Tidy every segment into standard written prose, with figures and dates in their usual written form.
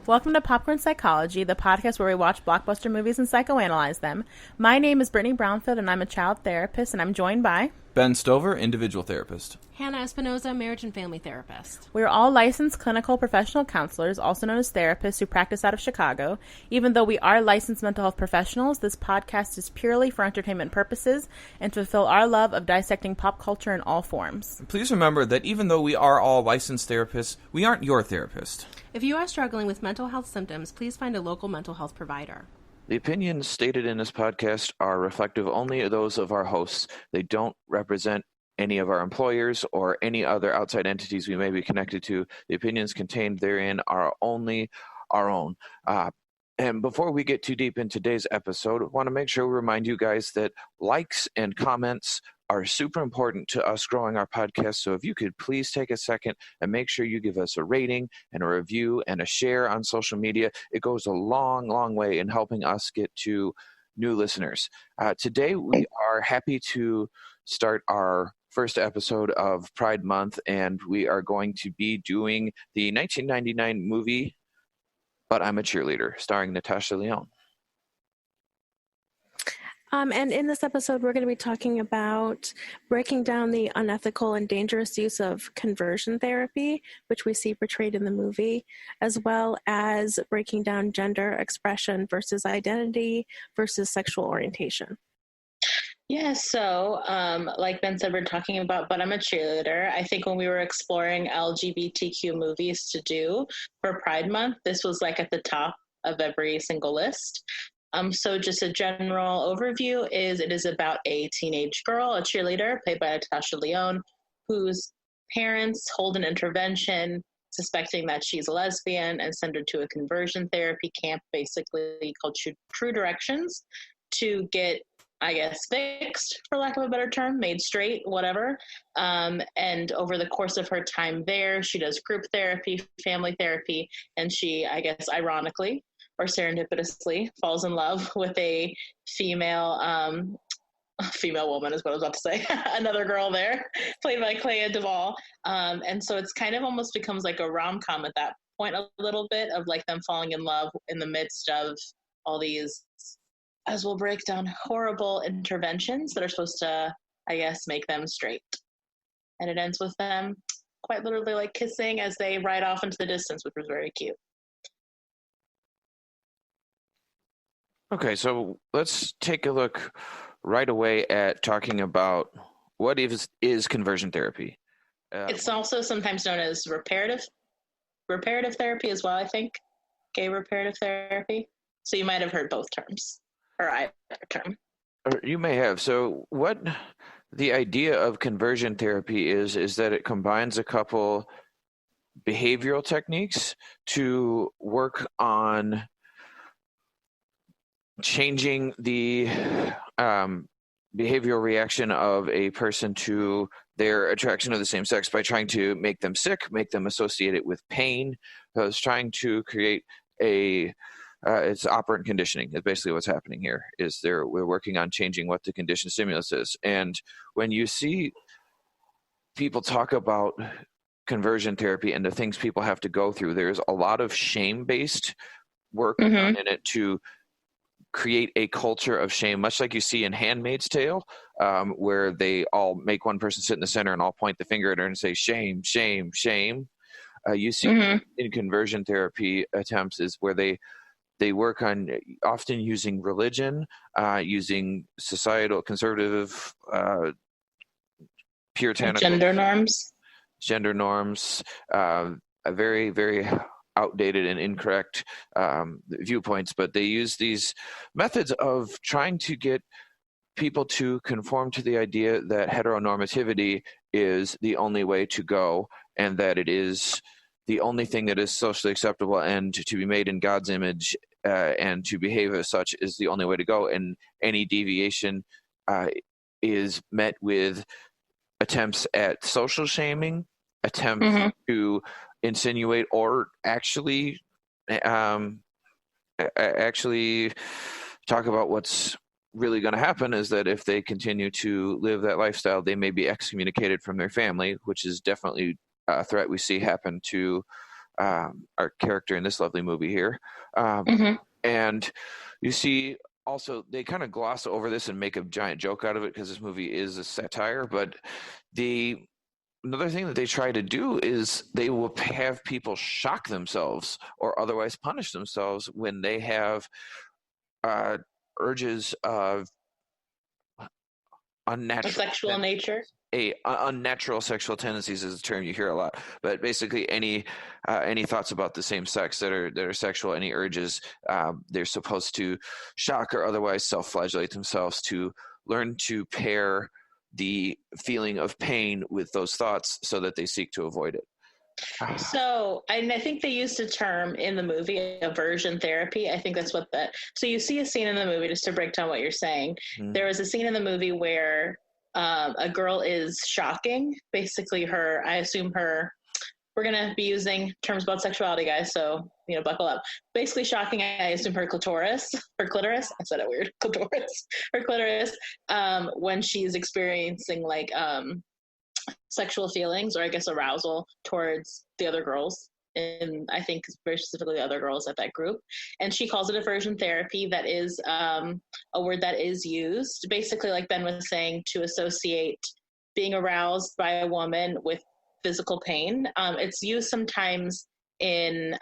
Welcome to Popcorn Psychology, the podcast where we watch blockbuster movies and psychoanalyze them. My name is Brittany Brownfield, and I'm a child therapist, and I'm joined by... Ben Stover, individual therapist. Hannah Espinoza, marriage and family therapist. We are all licensed clinical professional counselors, also known as therapists, who practice out of Chicago. Even though we are licensed mental health professionals, this podcast is purely for entertainment purposes and to fulfill our love of dissecting pop culture in all forms. Please remember that even though we are all licensed therapists, we aren't your therapist. If you are struggling with mental health symptoms, please find a local mental health provider. The opinions stated in this podcast are reflective only of those of our hosts. They don't represent any of our employers or any other outside entities we may be connected to. The opinions contained therein are only our own. And before we get too deep in today's episode, I want to make sure we remind you guys that likes and comments are super important to us growing our podcast. So if you could please take a second and make sure you give us a rating and a review and a share on social media. It goes a long, long way in helping us get to new listeners. Today, we are happy to start our first episode of Pride Month, and we are going to be doing the 1999 movie, But I'm a Cheerleader, starring Natasha Lyonne. And in this episode, we're going to be talking about breaking down the unethical and dangerous use of conversion therapy, which we see portrayed in the movie, as well as breaking down gender expression versus identity versus sexual orientation. Yeah, so like Ben said, we're talking about But I'm a Cheerleader. I think when we were exploring LGBTQ movies to do for Pride Month, this was like at the top of every single list. So just a general overview is it is about a teenage girl, a cheerleader, played by Natasha Lyonne, whose parents hold an intervention suspecting that she's a lesbian and send her to a conversion therapy camp, basically called True Directions, to get, I guess, fixed, for lack of a better term, made straight, whatever. And over the course of her time there, she does group therapy, family therapy, and she, I guess, ironically, or serendipitously, falls in love with a female woman is what I was about to say, another girl there, played by Clea Duvall. And so it's kind of almost becomes like a rom-com at that point, a little bit of like them falling in love in the midst of all these, as we'll break down, horrible interventions that are supposed to, I guess, make them straight. And it ends with them quite literally like kissing as they ride off into the distance, which was very cute. Okay, so let's take a look right away at talking about what is conversion therapy. It's also sometimes known as reparative therapy as well, I think. Gay reparative therapy. So you might have heard both terms, or either term. You may have. So what the idea of conversion therapy is that it combines a couple behavioral techniques to work on changing the behavioral reaction of a person to their attraction of the same sex by trying to make them sick, make them associate it with pain. So it's trying to create it's operant conditioning is basically what's happening here. We're working on changing what the conditioned stimulus is. And when you see people talk about conversion therapy and the things people have to go through, there's a lot of shame-based work done in it to create a culture of shame, much like you see in Handmaid's Tale, where they all make one person sit in the center and all point the finger at her and say, shame, shame, shame. You see in conversion therapy attempts is where they work on often using religion, using societal, conservative, puritanical gender norms, a very, very outdated and incorrect viewpoints, but they use these methods of trying to get people to conform to the idea that heteronormativity is the only way to go, and that it is the only thing that is socially acceptable, and to be made in God's image and to behave as such is the only way to go, and any deviation is met with attempts at social shaming, attempts to insinuate or actually talk about what's really going to happen is that if they continue to live that lifestyle, they may be excommunicated from their family, which is definitely a threat we see happen to our character in this lovely movie here. And you see also they kind of gloss over this and make a giant joke out of it because this movie is a satire. But another thing that they try to do is they will have people shock themselves or otherwise punish themselves when they have urges of unnatural sexual nature. Unnatural sexual tendencies is a term you hear a lot, but basically any thoughts about the same sex that are sexual, any urges, they're supposed to shock or otherwise self-flagellate themselves to learn to pair the feeling of pain with those thoughts so that they seek to avoid it. So, and I think they used a term in the movie, aversion therapy. I think that's what so you see a scene in the movie, just to break down what you're saying. There was a scene in the movie where a girl is shocking, basically we're going to be using terms about sexuality, guys, so, buckle up. Basically shocking, I assume her clitoris, I said it weird, her clitoris, when she's experiencing like sexual feelings, or I guess arousal towards the other girls, and I think very specifically the other girls at that group. And she calls it aversion therapy. That is a word that is used basically, like Ben was saying, to associate being aroused by a woman with physical pain. It's used sometimes in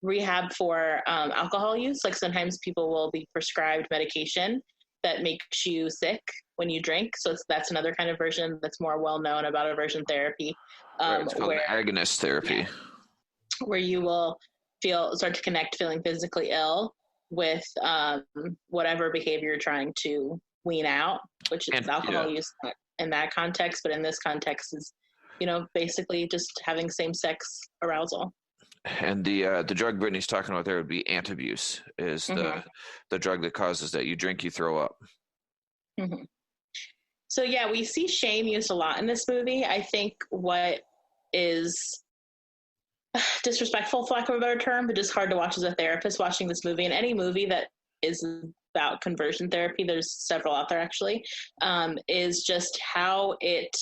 rehab for alcohol use. Like sometimes people will be prescribed medication that makes you sick when you drink. So that's another kind of version that's more well known about aversion therapy. It's called agonist therapy. Yeah, where you will start to connect feeling physically ill with whatever behavior you're trying to wean out, which is alcohol use in that context. But in this context is, basically just having same-sex arousal. And the drug Brittany's talking about there would be antabuse, is the drug that causes that. You drink, you throw up. So yeah, we see shame used a lot in this movie. I think what is disrespectful, for lack of a better term, but just hard to watch as a therapist watching this movie, and any movie that is about conversion therapy, there's several out there actually, is just how it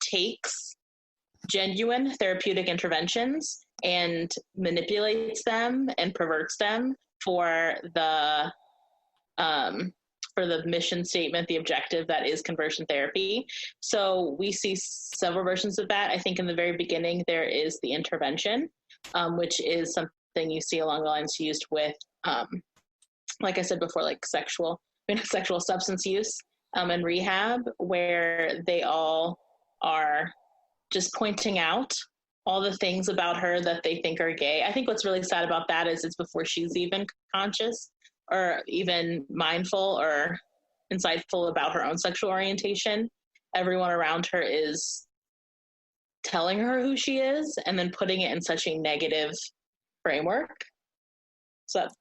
takes genuine therapeutic interventions and manipulates them and perverts them for the mission statement, the objective that is conversion therapy. So we see several versions of that. I think in the very beginning there is the intervention, which is something you see along the lines used with, like I said before, like sexual substance use and rehab, where they all are just pointing out all the things about her that they think are gay. I think what's really sad about that is it's before she's even conscious or even mindful or insightful about her own sexual orientation. Everyone around her is telling her who she is and then putting it in such a negative framework. So that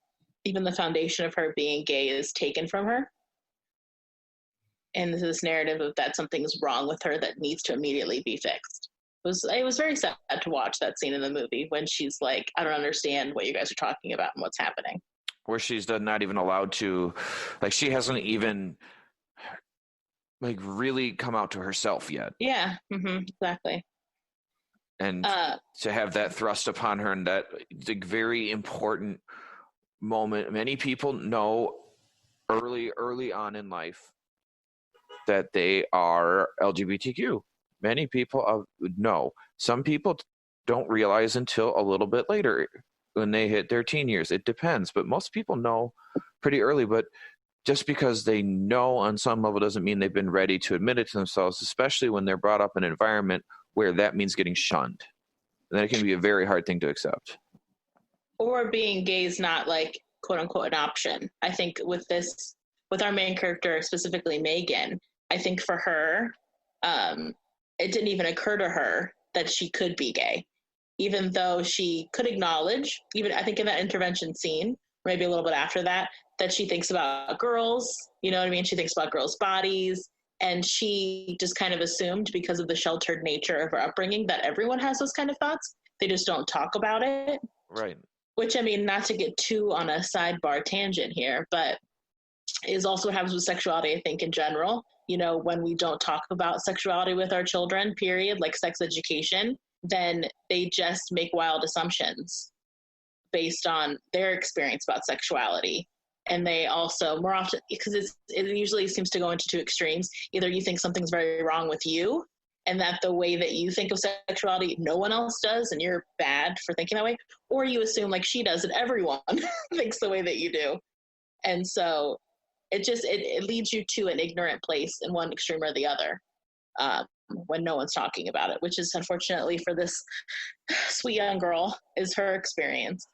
even the foundation of her being gay is taken from her. And this narrative of that something's wrong with her that needs to immediately be fixed. It was very sad to watch that scene in the movie when she's like, I don't understand what you guys are talking about and what's happening. Where she's not even allowed to, like, she hasn't even like really come out to herself yet. Yeah, exactly. And to have that thrust upon her, and that like very important moment. Many people know early on in life that they are LGBTQ. Many people know. Some people don't realize until a little bit later when they hit their teen years. It depends, but most people know pretty early. But just because they know on some level doesn't mean they've been ready to admit it to themselves, especially when they're brought up in an environment where that means getting shunned. And that can be a very hard thing to accept. Or being gay is not like, quote unquote, an option. I think with our main character, specifically Megan, I think for her, it didn't even occur to her that she could be gay, even though she could acknowledge, even I think in that intervention scene, maybe a little bit after that she thinks about girls, you know what I mean? She thinks about girls' bodies, and she just kind of assumed because of the sheltered nature of her upbringing that everyone has those kind of thoughts. They just don't talk about it. Right. Which, I mean, not to get too on a sidebar tangent here, but is also what happens with sexuality, I think, in general. You know, when we don't talk about sexuality with our children, period, like sex education, then they just make wild assumptions based on their experience about sexuality. And they also, more often, because it usually seems to go into two extremes. Either you think something's very wrong with you, and that the way that you think of sexuality, no one else does, and you're bad for thinking that way, or you assume like she does and everyone thinks the way that you do. And so it leads you to an ignorant place in one extreme or the other, when no one's talking about it, which is unfortunately for this sweet young girl is her experience.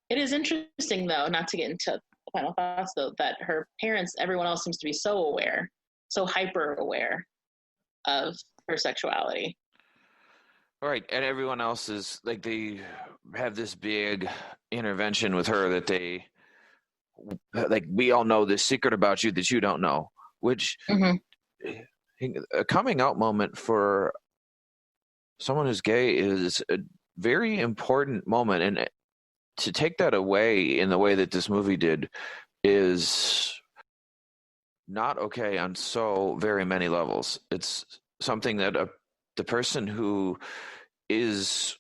It is interesting, though, not to get into final thoughts, though, that her parents, everyone else seems to be so aware, so hyper aware of her sexuality. Right, and everyone else is like, they have this big intervention with her that they, like, we all know this secret about you that you don't know, which a coming out moment for someone who's gay is a very important moment, and to take that away in the way that this movie did is not okay on so very many levels. It's something that the person who is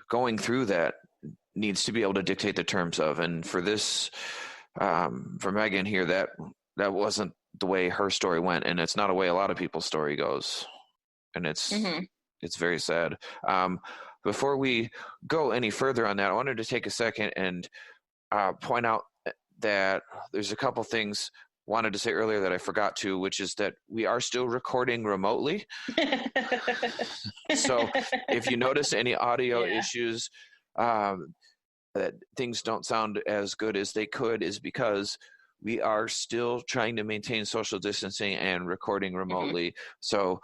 going through that needs to be able to dictate the terms of. And for this, for Megan here, that wasn't the way her story went, and it's not a way a lot of people's story goes, and it's very sad. Before we go any further on that, I wanted to take a second and point out that there's a couple things wanted to say earlier that I forgot to, which is that we are still recording remotely. So if you notice any audio issues, that things don't sound as good as they could, is because we are still trying to maintain social distancing and recording remotely. So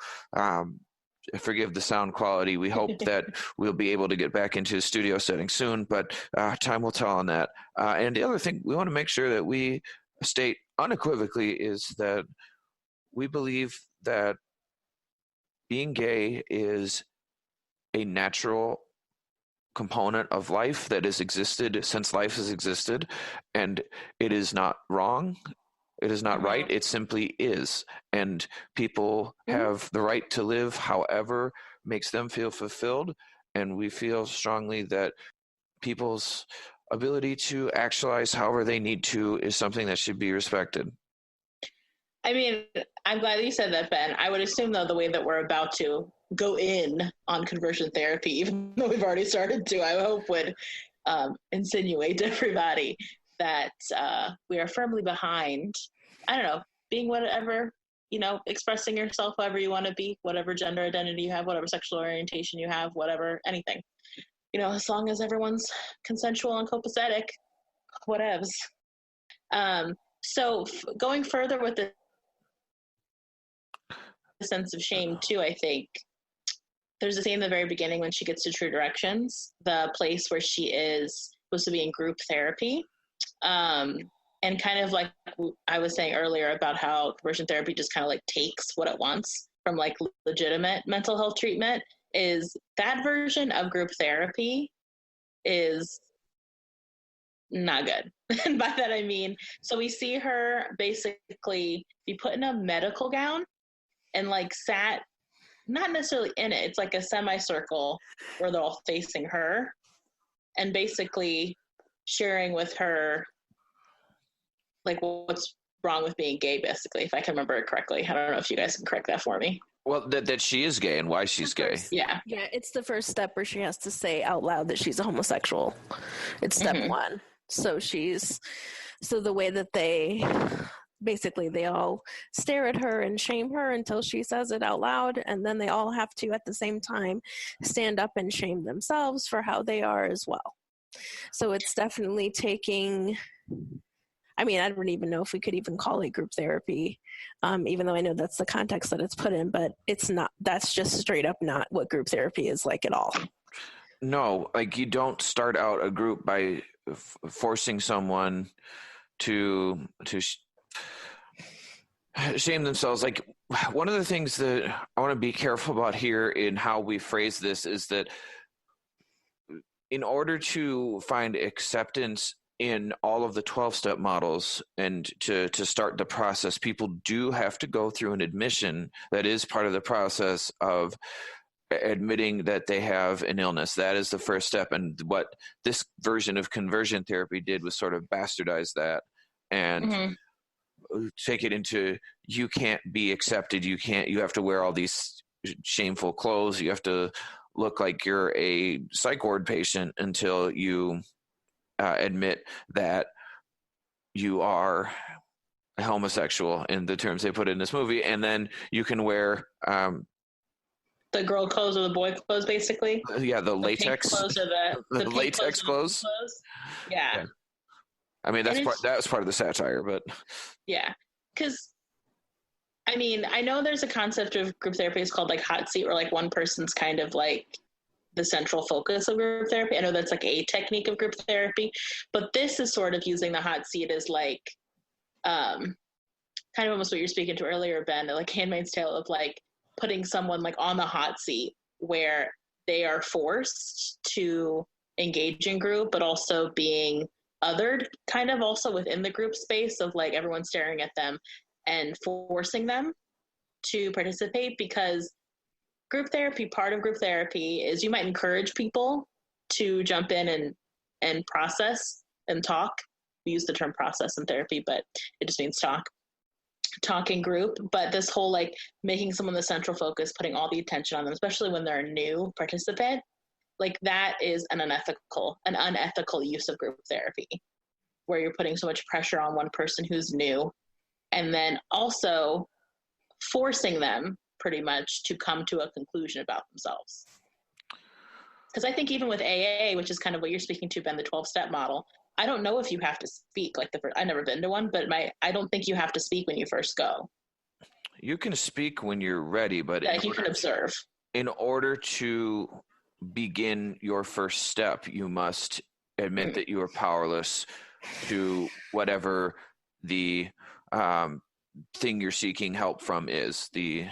forgive the sound quality. We hope that we'll be able to get back into the studio setting soon, but time will tell on that. And the other thing we want to make sure that we state unequivocally is that we believe that being gay is a natural component of life that has existed since life has existed, and it is not wrong. It is not right. It simply is. And people have the right to live however makes them feel fulfilled. And we feel strongly that people's ability to actualize however they need to is something that should be respected. I mean, I'm glad you said that, Ben. I would assume, though, the way that we're about to go in on conversion therapy, even though we've already started to, I hope would insinuate to everybody that we are firmly behind, I don't know, being whatever, expressing yourself however you want to be, whatever gender identity you have, whatever sexual orientation you have, whatever, anything. As long as everyone's consensual and copacetic, whatevs. So going further with the sense of shame too, I think there's a scene in the very beginning when she gets to True Directions, the place where she is supposed to be in group therapy. And kind of like I was saying earlier about how conversion therapy just kind of like takes what it wants from like legitimate mental health treatment, is that version of group therapy is not good. And by that I mean, so we see her basically be put in a medical gown and like sat, not necessarily in it, it's like a semicircle where they're all facing her and basically sharing with her like what's wrong with being gay, basically, if I can remember it correctly. I don't know if you guys can correct that for me. Well, that she is gay and why she's gay. Yeah, it's the first step where she has to say out loud that she's a homosexual. It's step one. So the way that they all stare at her and shame her until she says it out loud, and then they all have to at the same time stand up and shame themselves for how they are as well. So it's definitely taking, I don't even know if we could even call it group therapy, even though I know that's the context that it's put in, but it's not, that's just straight up not what group therapy is like at all. No, like you don't start out a group by forcing someone to shame themselves. Like, one of the things that I want to be careful about here in how we phrase this is that in order to find acceptance in all of the 12-step models and to start the process, people do have to go through an admission that is part of the process of admitting that they have an illness. That is the first step. And what this version of conversion therapy did was sort of bastardize that and take it into, you can't be accepted. You have to wear all these shameful clothes. You have to look like you're a psych ward patient until you admit that you are a homosexual in the terms they put in this movie. And then you can wear, the girl clothes or the boy clothes, basically. Yeah, the latex clothes or the latex clothes. Yeah. I mean, that was part of the satire, but yeah, because I mean, I know there's a concept of group therapy. It's called like hot seat, where like one person's kind of like the central focus of group therapy. I know that's like a technique of group therapy, but this is sort of using the hot seat as like kind of almost what you're speaking to earlier, Ben, like Handmaid's Tale, of like putting someone like on the hot seat where they are forced to engage in group, but also being othered kind of also within the group space of like everyone staring at them and forcing them to participate. Because part of group therapy is you might encourage people to jump in and process and talk. We use the term process in therapy, but it just means talking group. But this whole like making someone the central focus, putting all the attention on them, especially when they're a new participant, like that is an unethical use of group therapy, where you're putting so much pressure on one person who's new and then also forcing them pretty much to come to a conclusion about themselves. Because I think even with AA, which is kind of what you're speaking to, Ben, the 12-step model, I don't know if you have to speak. Like I've never been to one, but I don't think you have to speak when you first go. You can speak when you're ready, but you can observe. In order to begin your first step, you must admit that you are powerless to whatever the thing you're seeking help from is, the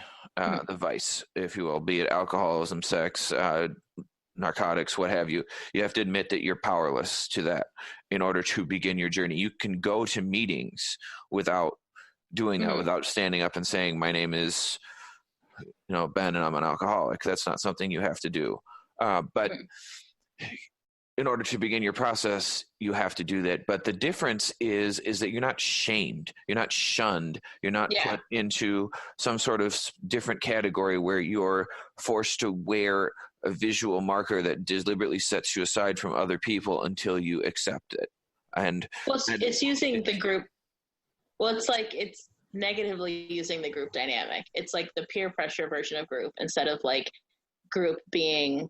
vice, if you will, be it alcoholism, sex, narcotics, what have you. You have to admit that you're powerless to that in order to begin your journey. You can go to meetings without doing that, without standing up and saying, my name is, Ben, and I'm an alcoholic. That's not something you have to do. But in order to begin your process, you have to do that. But the difference is that you're not shamed. You're not shunned. You're not put into some sort of different category where you're forced to wear a visual marker that deliberately sets you aside from other people until you accept it. It's using the group. Well, it's like it's negatively using the group dynamic. It's like the peer pressure version of group, instead of like group being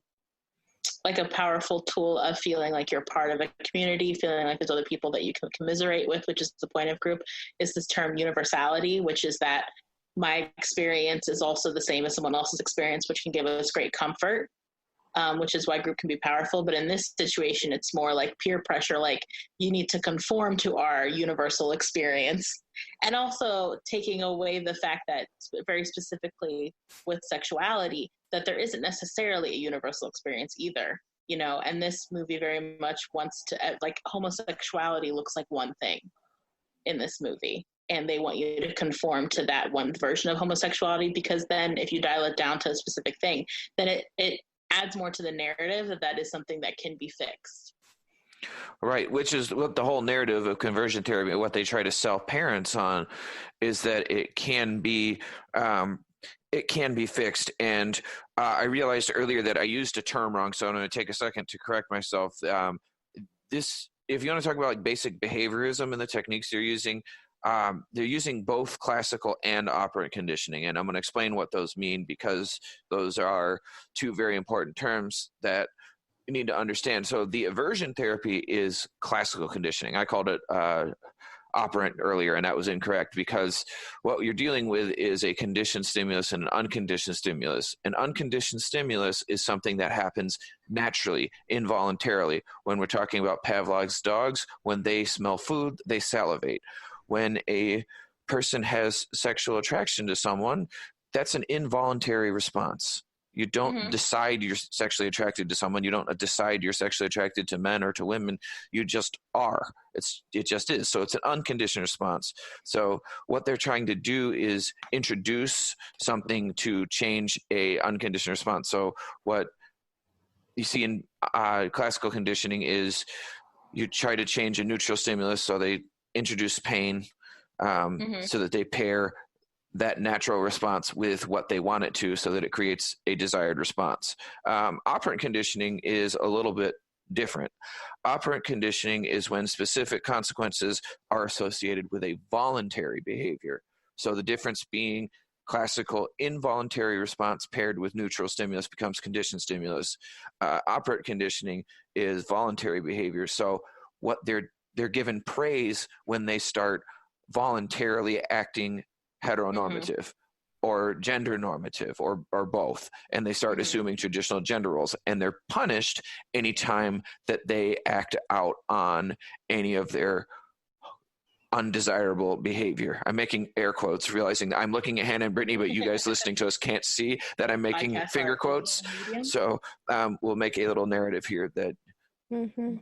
like a powerful tool of feeling like you're part of a community, feeling like there's other people that you can commiserate with, which is the point of group, is this term universality, which is that my experience is also the same as someone else's experience, which can give us great comfort, which is why group can be powerful. But in this situation, it's more like peer pressure, like you need to conform to our universal experience. And also taking away the fact that, very specifically with sexuality, that there isn't necessarily a universal experience either, and this movie very much wants to, like, homosexuality looks like one thing in this movie, and they want you to conform to that one version of homosexuality, because then if you dial it down to a specific thing, then it adds more to the narrative that is something that can be fixed. Right, which is what the whole narrative of conversion therapy, what they try to sell parents on, is that it can be fixed. And I realized earlier that I used a term wrong, so I'm going to take a second to correct myself. If you want to talk about like basic behaviorism and the techniques they're using both classical and operant conditioning. And I'm going to explain what those mean, because those are two very important terms that you need to understand. So the aversion therapy is classical conditioning. I called it operant earlier, and that was incorrect, because what you're dealing with is a conditioned stimulus and an unconditioned stimulus. An unconditioned stimulus is something that happens naturally, involuntarily. When we're talking about Pavlov's dogs, when they smell food, they salivate. When a person has sexual attraction to someone, that's an involuntary response. You don't decide you're sexually attracted to someone. You don't decide you're sexually attracted to men or to women. You just are. It just is. So it's an unconditioned response. So what they're trying to do is introduce something to change a unconditioned response. So what you see in classical conditioning is you try to change a neutral stimulus. So they introduce pain so that they pair that natural response with what they want it to, so that it creates a desired response. Operant conditioning is a little bit different. Operant conditioning is when specific consequences are associated with a voluntary behavior. So the difference being classical involuntary response paired with neutral stimulus becomes conditioned stimulus. Operant conditioning is voluntary behavior. So what they're given praise when they start voluntarily acting heteronormative or gender normative or both, and they start assuming traditional gender roles, and they're punished anytime that they act out on any of their undesirable behavior. I'm making air quotes, realizing that I'm looking at Hannah and Brittany, but you guys listening to us can't see that I'm making finger quotes. So we'll make a little narrative here that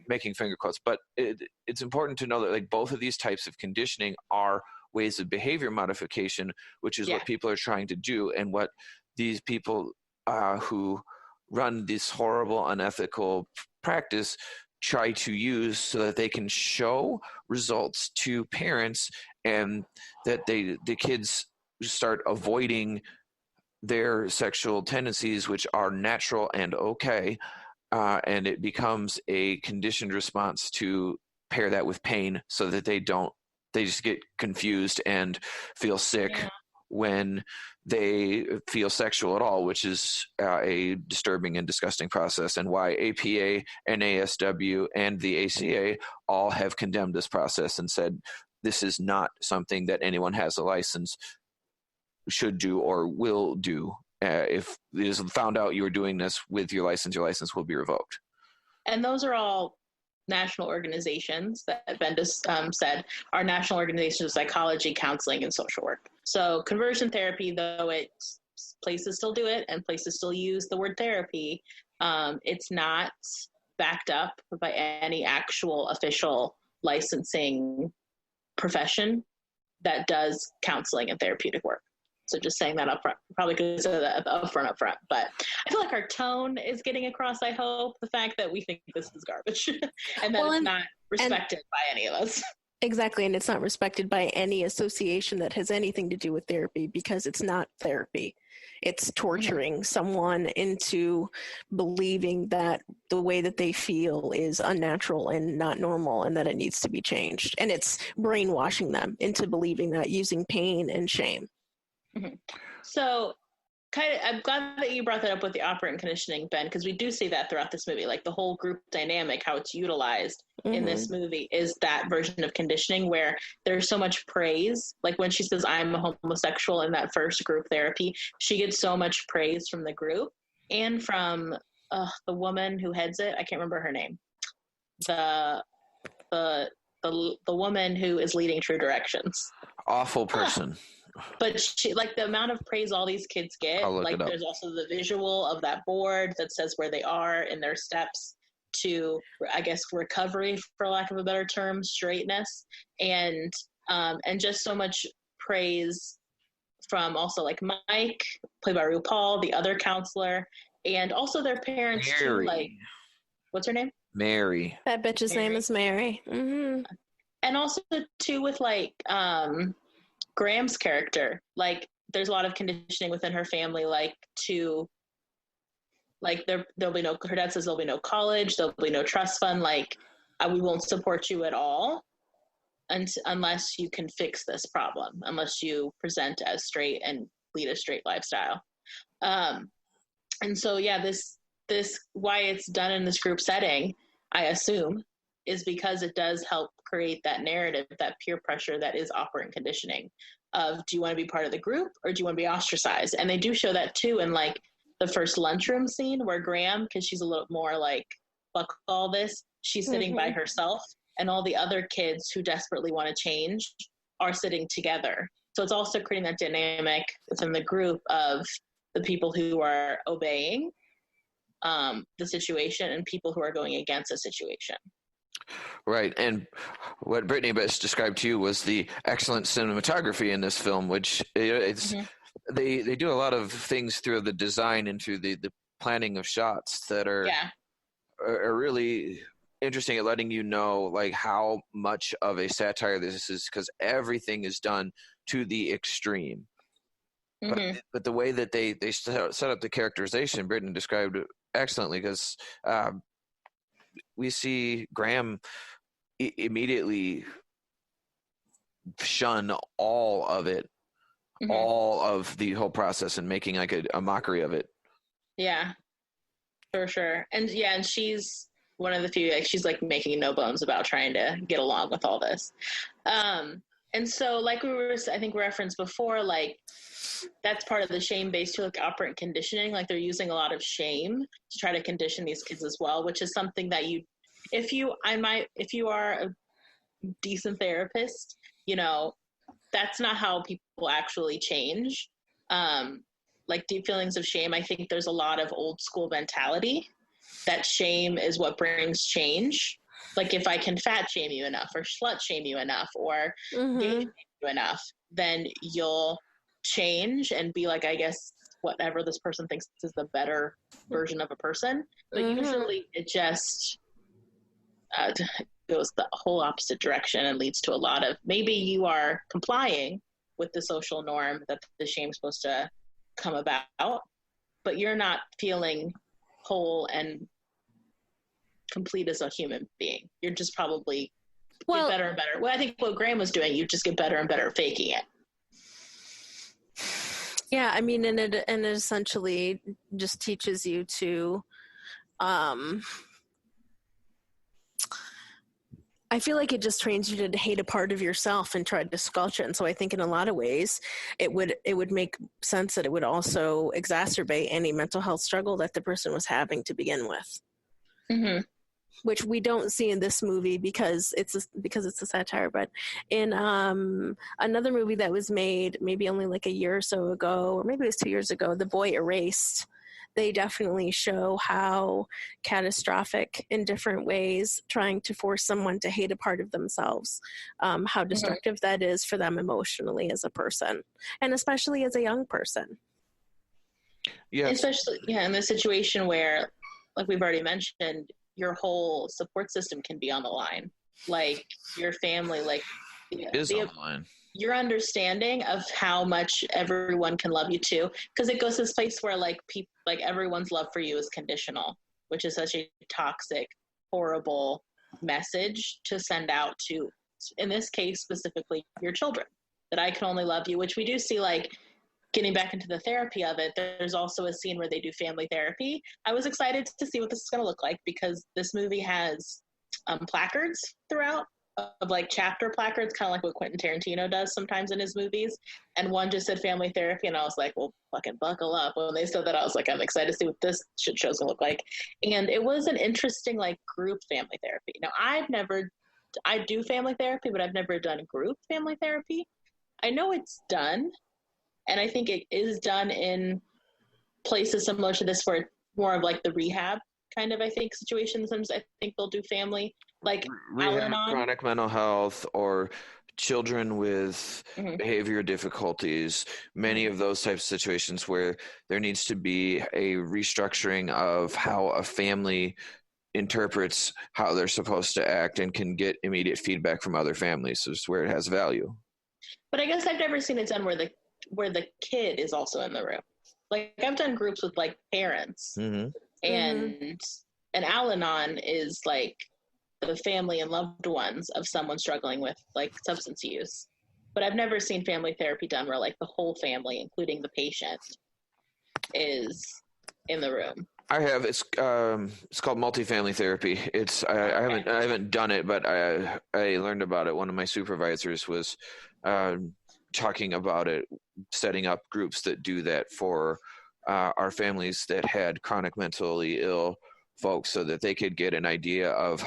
making finger quotes, but it's important to know that like both of these types of conditioning are ways of behavior modification, which is what people are trying to do, and what these people who run this horrible, unethical practice try to use so that they can show results to parents, and that the kids start avoiding their sexual tendencies, which are natural and okay, and it becomes a conditioned response to pair that with pain, so that they just get confused and feel sick when they feel sexual at all, which is a disturbing and disgusting process, and why APA, NASW, and the ACA all have condemned this process and said this is not something that anyone has a license should do or will do. If it is found out you are doing this with your license will be revoked. And those are all national organizations that Ben just said are national organizations of psychology, counseling, and social work. So conversion therapy, though places still do it and places still use the word therapy, it's not backed up by any actual official licensing profession that does counseling and therapeutic work. So just saying that up front, probably because of the up front. But I feel like our tone is getting across, I hope, the fact that we think this is garbage and that it's not respected by any of us. Exactly, and it's not respected by any association that has anything to do with therapy, because it's not therapy. It's torturing someone into believing that the way that they feel is unnatural and not normal, and that it needs to be changed. And it's brainwashing them into believing that using pain and shame. So I'm glad that you brought that up with the operant conditioning, Ben, because we do see that throughout this movie. Like the whole group dynamic, how it's utilized in this movie is that version of conditioning where there's so much praise. Like when she says, I'm a homosexual in that first group therapy, she gets so much praise from the group and from the woman who heads it. I can't remember her name. The woman who is leading True Directions. Awful person. But she, like the amount of praise all these kids get, like there's also the visual of that board that says where they are in their steps to, I guess, recovery, for lack of a better term, straightness, and just so much praise from also like Mike, played by RuPaul, the other counselor, and also their parents too. Like, what's her name? Mary. That bitch's name is Mary. And also too with like Graham's character, like there's a lot of conditioning within her family, like to like there'll be no, her dad says there'll be no college, there'll be no trust fund, like we won't support you at all unless you can fix this problem, unless you present as straight and lead a straight lifestyle. And so this why it's done in this group setting, I assume, is because it does help create that narrative, that peer pressure that is operant conditioning of, do you want to be part of the group or do you want to be ostracized? And they do show that too in like the first lunchroom scene where Graham, because she's a little more like, fuck all this, she's sitting by herself and all the other kids who desperately want to change are sitting together. So it's also creating that dynamic within the group of the people who are obeying the situation and people who are going against the situation. Right, and what Brittany best described to you was the excellent cinematography in this film, which it's they do a lot of things through the design and through the planning of shots that are really interesting at letting you know like how much of a satire this is, because everything is done to the extreme. But the way that they set up the characterization, Brittany described it excellently, because we see Graham immediately shun all of it, all of the whole process, and making like a mockery of it. Yeah, for sure. And and she's one of the few, like, she's like making no bones about trying to get along with all this. And so, like I think referenced before, like, that's part of the shame-based too, like operant conditioning. Like, they're using a lot of shame to try to condition these kids as well, which is something that if you are a decent therapist, that's not how people actually change. Like, deep feelings of shame, I think there's a lot of old school mentality that shame is what brings change. Like, if I can fat shame you enough, or slut shame you enough, or gay shame you enough, then you'll change and be like, I guess, whatever this person thinks is the better version of a person. But usually it just goes the whole opposite direction and leads to a lot of, maybe you are complying with the social norm that the shame's supposed to come about, but you're not feeling whole and complete as a human being. You're just probably get better and better. Well, I think what Graham was doing, you just get better and better at faking it. Yeah, I mean, and it essentially just teaches you to, I feel like it just trains you to hate a part of yourself and try to squelch it. And so I think in a lot of ways, it would make sense that it would also exacerbate any mental health struggle that the person was having to begin with. Which we don't see in this movie because it's a satire. But in another movie that was made maybe only like a year or so ago, or maybe it was 2 years ago, The Boy Erased, they definitely show how catastrophic in different ways trying to force someone to hate a part of themselves, how destructive that is for them emotionally as a person, and especially as a young person. Yeah, especially in the situation where, like we've already mentioned, your whole support system can be on the line. Like, your family, like, is on the line. Your understanding of how much everyone can love you too, because it goes to this place where like people, like, everyone's love for you is conditional, which is such a toxic, horrible message to send out to, in this case specifically, your children, that I can only love you. Which we do see, like, getting back into the therapy of it, there's also a scene where they do family therapy. I was excited to see what this is going to look like, because this movie has placards throughout, of like chapter placards, kind of like what Quentin Tarantino does sometimes in his movies. And one just said family therapy, and I was like, well, fucking buckle up. When they said that, I was like, I'm excited to see what this shit show's going to look like. And it was an interesting, like, group family therapy. Now, I do family therapy, but I've never done group family therapy. I know it's done. And I think it is done in places similar to this, where more of like the rehab kind of, I think, situations. Sometimes I think they'll do family, like rehab, chronic mental health, or children with behavior difficulties. Many of those types of situations where there needs to be a restructuring of how a family interprets how they're supposed to act and can get immediate feedback from other families. So it's where it has value. But I guess I've never seen it done where the kid is also in the room. Like, I've done groups with like parents, and Al-Anon is like the family and loved ones of someone struggling with like substance use. But I've never seen family therapy done where like the whole family, including the patient, is in the room. I have. It's called multifamily therapy. I haven't done it, but I learned about it. One of my supervisors was talking about it, setting up groups that do that for our families that had chronic mentally ill folks, so that they could get an idea of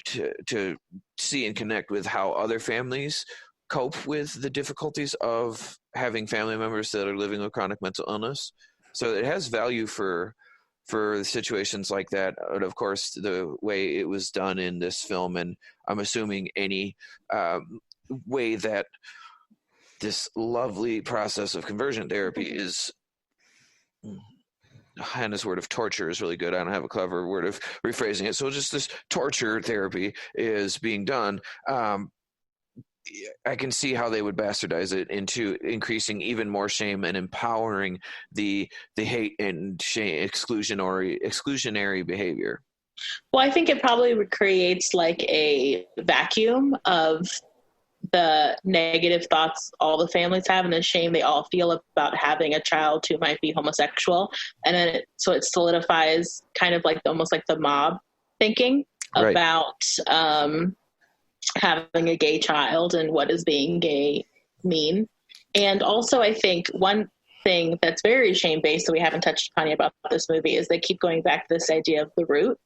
to see and connect with how other families cope with the difficulties of having family members that are living with chronic mental illness, So it has value for situations like that. And of course, the way it was done in this film, and I'm assuming any way that this lovely process of conversion therapy is. Hannah's word of torture is really good. I don't have a clever word of rephrasing it. So just this torture therapy is being done. I can see how they would bastardize it into increasing even more shame and empowering the hate and shame, exclusionary behavior. Well, I think it probably creates like a vacuum of the negative thoughts all the families have and the shame they all feel about having a child who might be homosexual. And then so it solidifies kind of like almost like the mob thinking about having a gay child and what does being gay mean. And also I think one thing that's very shame-based that we haven't touched upon yet about this movie is they keep going back to this idea of the root,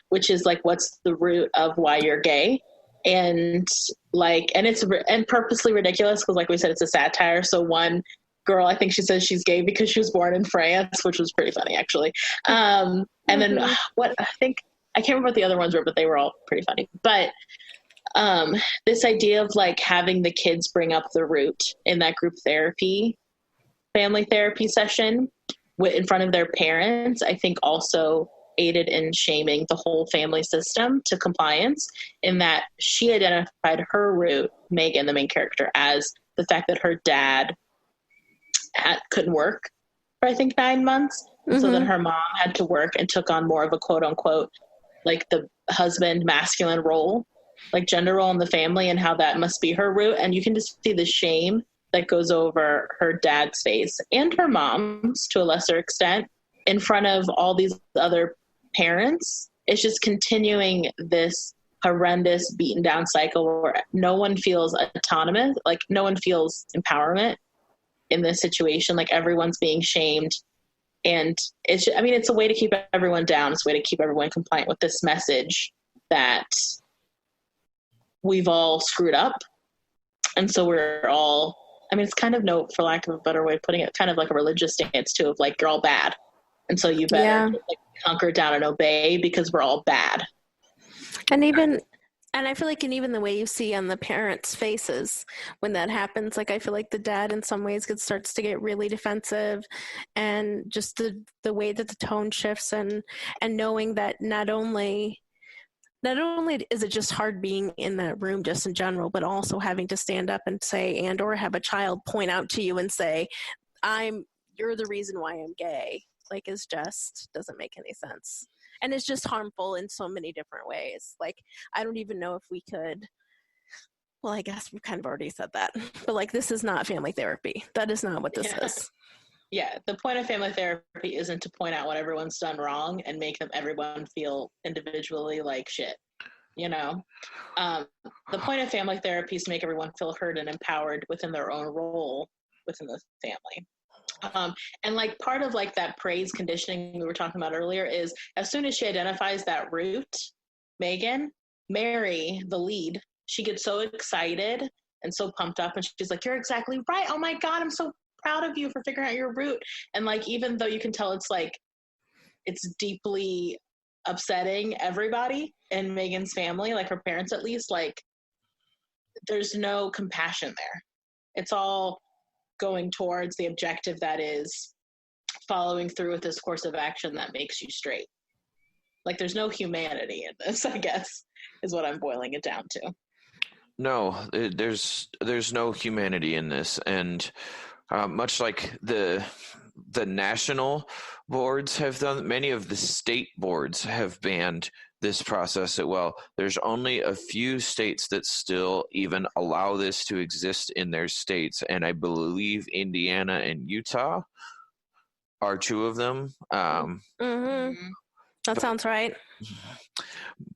which is like, what's the root of why you're gay? And like, and it's purposely ridiculous because like we said, it's a satire. So one girl, I think she says she's gay because she was born in France, which was pretty funny actually. And then what I can't remember what the other ones were, but they were all pretty funny. But this idea of like having the kids bring up the root in that group therapy, family therapy session in front of their parents, I think also aided in shaming the whole family system to compliance, in that she identified her root, Megan, the main character, as the fact that her dad couldn't work for I think 9 months. And so then her mom had to work and took on more of a quote unquote, like the husband masculine role, like gender role in the family, and how that must be her root. And you can just see the shame that goes over her dad's face and her mom's to a lesser extent in front of all these other parents. It's just continuing this horrendous beaten down cycle where no one feels autonomous, like no one feels empowerment in this situation. Like everyone's being shamed. And it's a way to keep everyone down. It's a way to keep everyone compliant with this message that we've all screwed up. And so we're all, it's kind of, for lack of a better way of putting it, kind of like a religious stance too, of like, you're all bad. And so you better like hunker down and obey because we're all bad. And I feel like, and even the way you see on the parents' faces when that happens, like I feel like the dad in some ways starts to get really defensive, and just the way that the tone shifts, and knowing that not only is it just hard being in that room just in general, but also having to stand up and say, and or have a child point out to you and say, you're the reason why I'm gay, like is just doesn't make any sense. And it's just harmful in so many different ways. Like, I don't even know if we could, well, I guess we've kind of already said that, but like, this is not family therapy. That is not what this is. Yeah. The point of family therapy isn't to point out what everyone's done wrong and make everyone feel individually like shit. The point of family therapy is to make everyone feel heard and empowered within their own role within the family. And like part of like that praise conditioning we were talking about earlier is as soon as she identifies that root, Megan, Mary, the lead, she gets so excited and so pumped up, and she's like, you're exactly right. Oh my God, I'm so proud of you for figuring out your root. And like, even though you can tell it's deeply upsetting everybody in Megan's family, like her parents at least, like there's no compassion there. It's all going towards the objective that is following through with this course of action that makes you straight. Like there's no humanity in this, I guess, is what I'm boiling it down to. No, there's no humanity in this. And much like the national boards have done, many of the state boards have banned this process as well. There's only a few states that still even allow this to exist in their states, and I believe Indiana and Utah are two of them. That sounds right.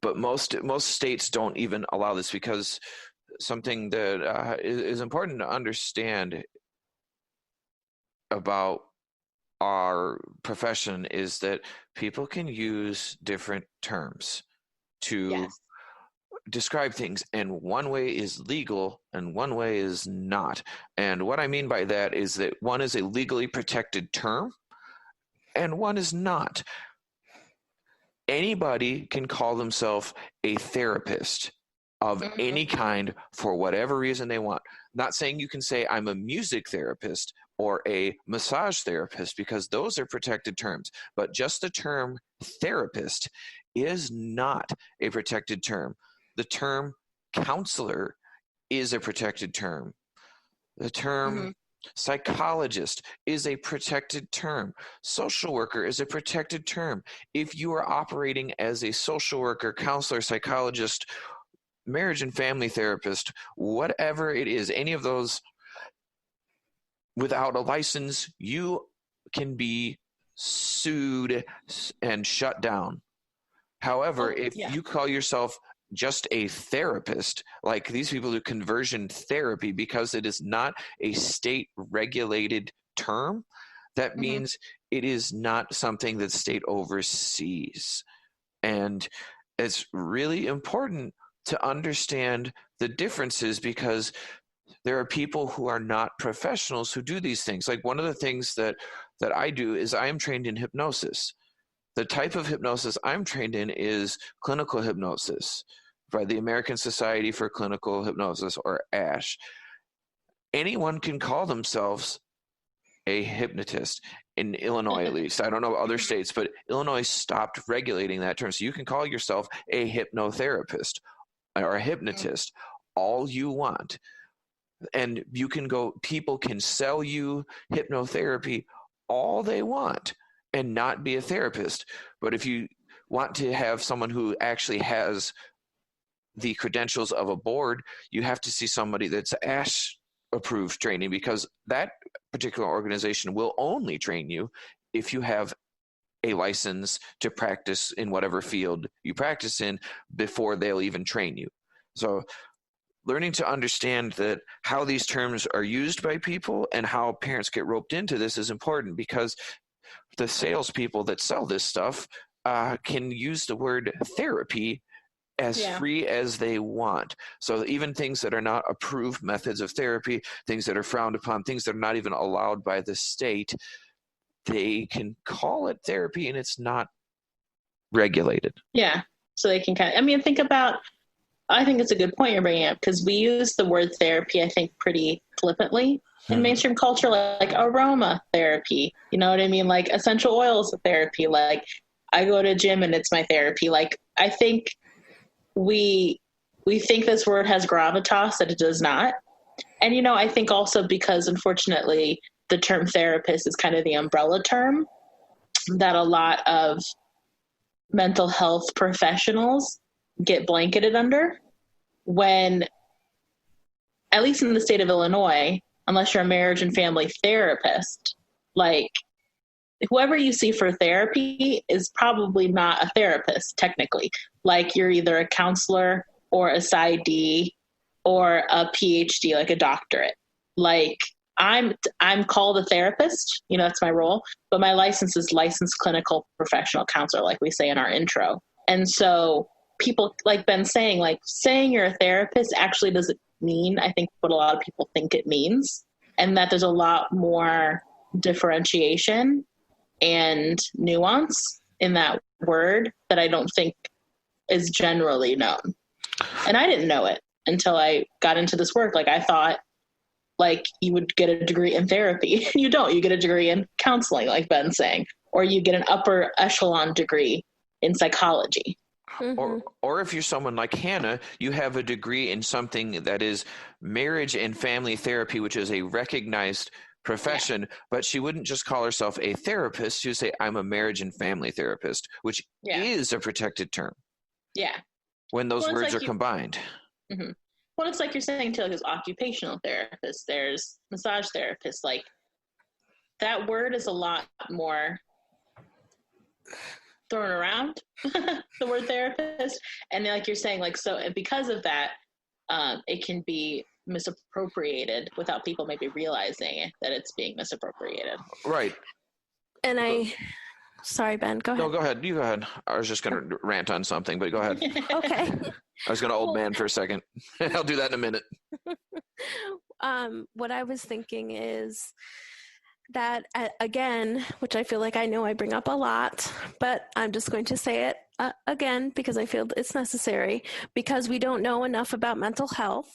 But most states don't even allow this, because something that is important to understand about our profession is that people can use different terms to describe things, and one way is legal and one way is not. And what I mean by that is that one is a legally protected term and one is not. Anybody can call themselves a therapist of any kind for whatever reason they want. Not saying you can say I'm a music therapist or a massage therapist, because those are protected terms. But just the term therapist is not a protected term. The term counselor is a protected term. The term psychologist is a protected term. Social worker is a protected term. If you are operating as a social worker, counselor, psychologist, marriage and family therapist, whatever it is, any of those, without a license, you can be sued and shut down. However, if you call yourself just a therapist, like these people do conversion therapy, because it is not a state regulated term, that means it is not something that state oversees. And it's really important to understand the differences, because there are people who are not professionals who do these things. Like one of the things that I do is I am trained in hypnosis. The type of hypnosis I'm trained in is clinical hypnosis by the American Society for Clinical Hypnosis, or ASH. Anyone can call themselves a hypnotist in Illinois, at least. I don't know other states, but Illinois stopped regulating that term. So you can call yourself a hypnotherapist or a hypnotist all you want. And you can go, people can sell you hypnotherapy all they want and not be a therapist. But if you want to have someone who actually has the credentials of a board, you have to see somebody that's ASH approved training, because that particular organization will only train you if you have a license to practice in whatever field you practice in before they'll even train you. So learning to understand that how these terms are used by people and how parents get roped into this is important, because the salespeople that sell this stuff can use the word therapy as free as they want. So even things that are not approved methods of therapy, things that are frowned upon, things that are not even allowed by the state, they can call it therapy and it's not regulated. Yeah. So they can kind of, I think it's a good point you're bringing up, because we use the word therapy, I think, pretty flippantly in mainstream culture, like aroma therapy. You know what I mean? Like essential oils therapy. Like I go to gym and it's my therapy. Like I think we think this word has gravitas that it does not. And, I think also because, unfortunately, the term therapist is kind of the umbrella term that a lot of mental health professionals get blanketed under, when, at least in the state of Illinois, unless you're a marriage and family therapist, like whoever you see for therapy is probably not a therapist, technically. Like you're either a counselor or a PsyD or a PhD, like a doctorate. Like I'm called a therapist, that's my role, but my license is licensed clinical professional counselor, like we say in our intro. And so people, like Ben saying, saying you're a therapist actually doesn't mean, I think, what a lot of people think it means, and that there's a lot more differentiation and nuance in that word that I don't think is generally known. And I didn't know it until I got into this work. Like I thought you would get a degree in therapy. You don't. You get a degree in counseling, like Ben's saying, or you get an upper echelon degree in psychology. Or if you're someone like Hannah, you have a degree in something that is marriage and family therapy, which is a recognized profession, but she wouldn't just call herself a therapist. She would say, I'm a marriage and family therapist, which is a protected term. Yeah. When those words are combined. Mm-hmm. Well, it's like you're saying too, like there's occupational therapists, there's massage therapists. Like that word is a lot more thrown around, the word therapist. And like you're saying, so because of that, it can be misappropriated without people maybe realizing that it's being misappropriated. Right. And sorry, Ben, go ahead. No, go ahead. You go ahead. I was just going to rant on something, but go ahead. Okay. I was going to old man for a second. I'll do that in a minute. What I was thinking is that again, which I feel like I know I bring up a lot, but I'm just going to say it again because I feel it's necessary, because we don't know enough about mental health,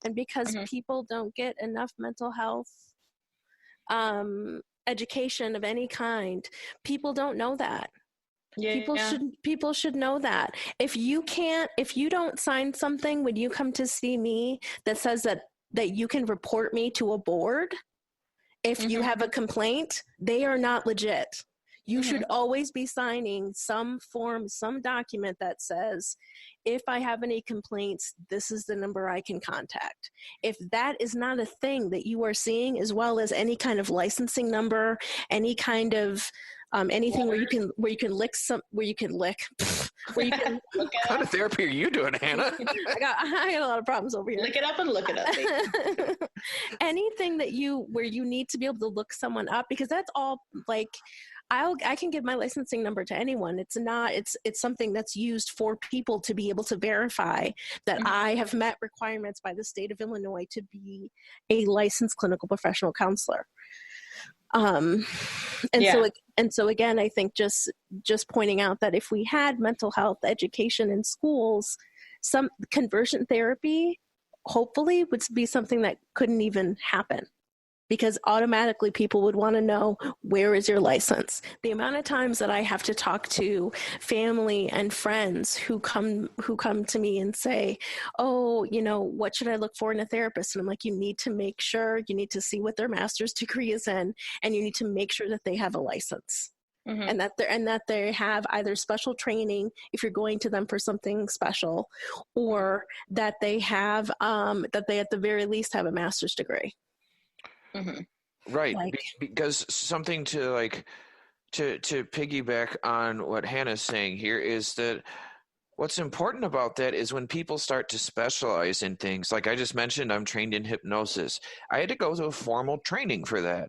and because people don't get enough mental health education of any kind. People don't know that. Yeah. People should know that. If you don't sign something when you come to see me that says that you can report me to a board if you have a complaint, they are not legit. You should always be signing some form, some document that says, if I have any complaints, this is the number I can contact. If that is not a thing that you are seeing, as well as any kind of licensing number, any kind of anything where you can lick where you can What kind of therapy are you doing, Hannah? I got a lot of problems over here. Look it up and look it up. Anything where you need to be able to look someone up, because that's all like I can give my licensing number to anyone. It's something that's used for people to be able to verify that I have met requirements by the state of Illinois to be a licensed clinical professional counselor. So again, I think just pointing out that if we had mental health education in schools, some conversion therapy hopefully would be something that couldn't even happen, because automatically people would want to know, where is your license? The amount of times that I have to talk to family and friends who come to me and say, oh, what should I look for in a therapist? And I'm like, you need to see what their master's degree is in, and you need to make sure that they have a license. And that they have either special training if you're going to them for something special, or that they have that they at the very least have a master's degree. Right, because something to piggyback on what Hannah's saying here is that what's important about that is when people start to specialize in things. Like I just mentioned, I'm trained in hypnosis. I had to go to a formal training for that.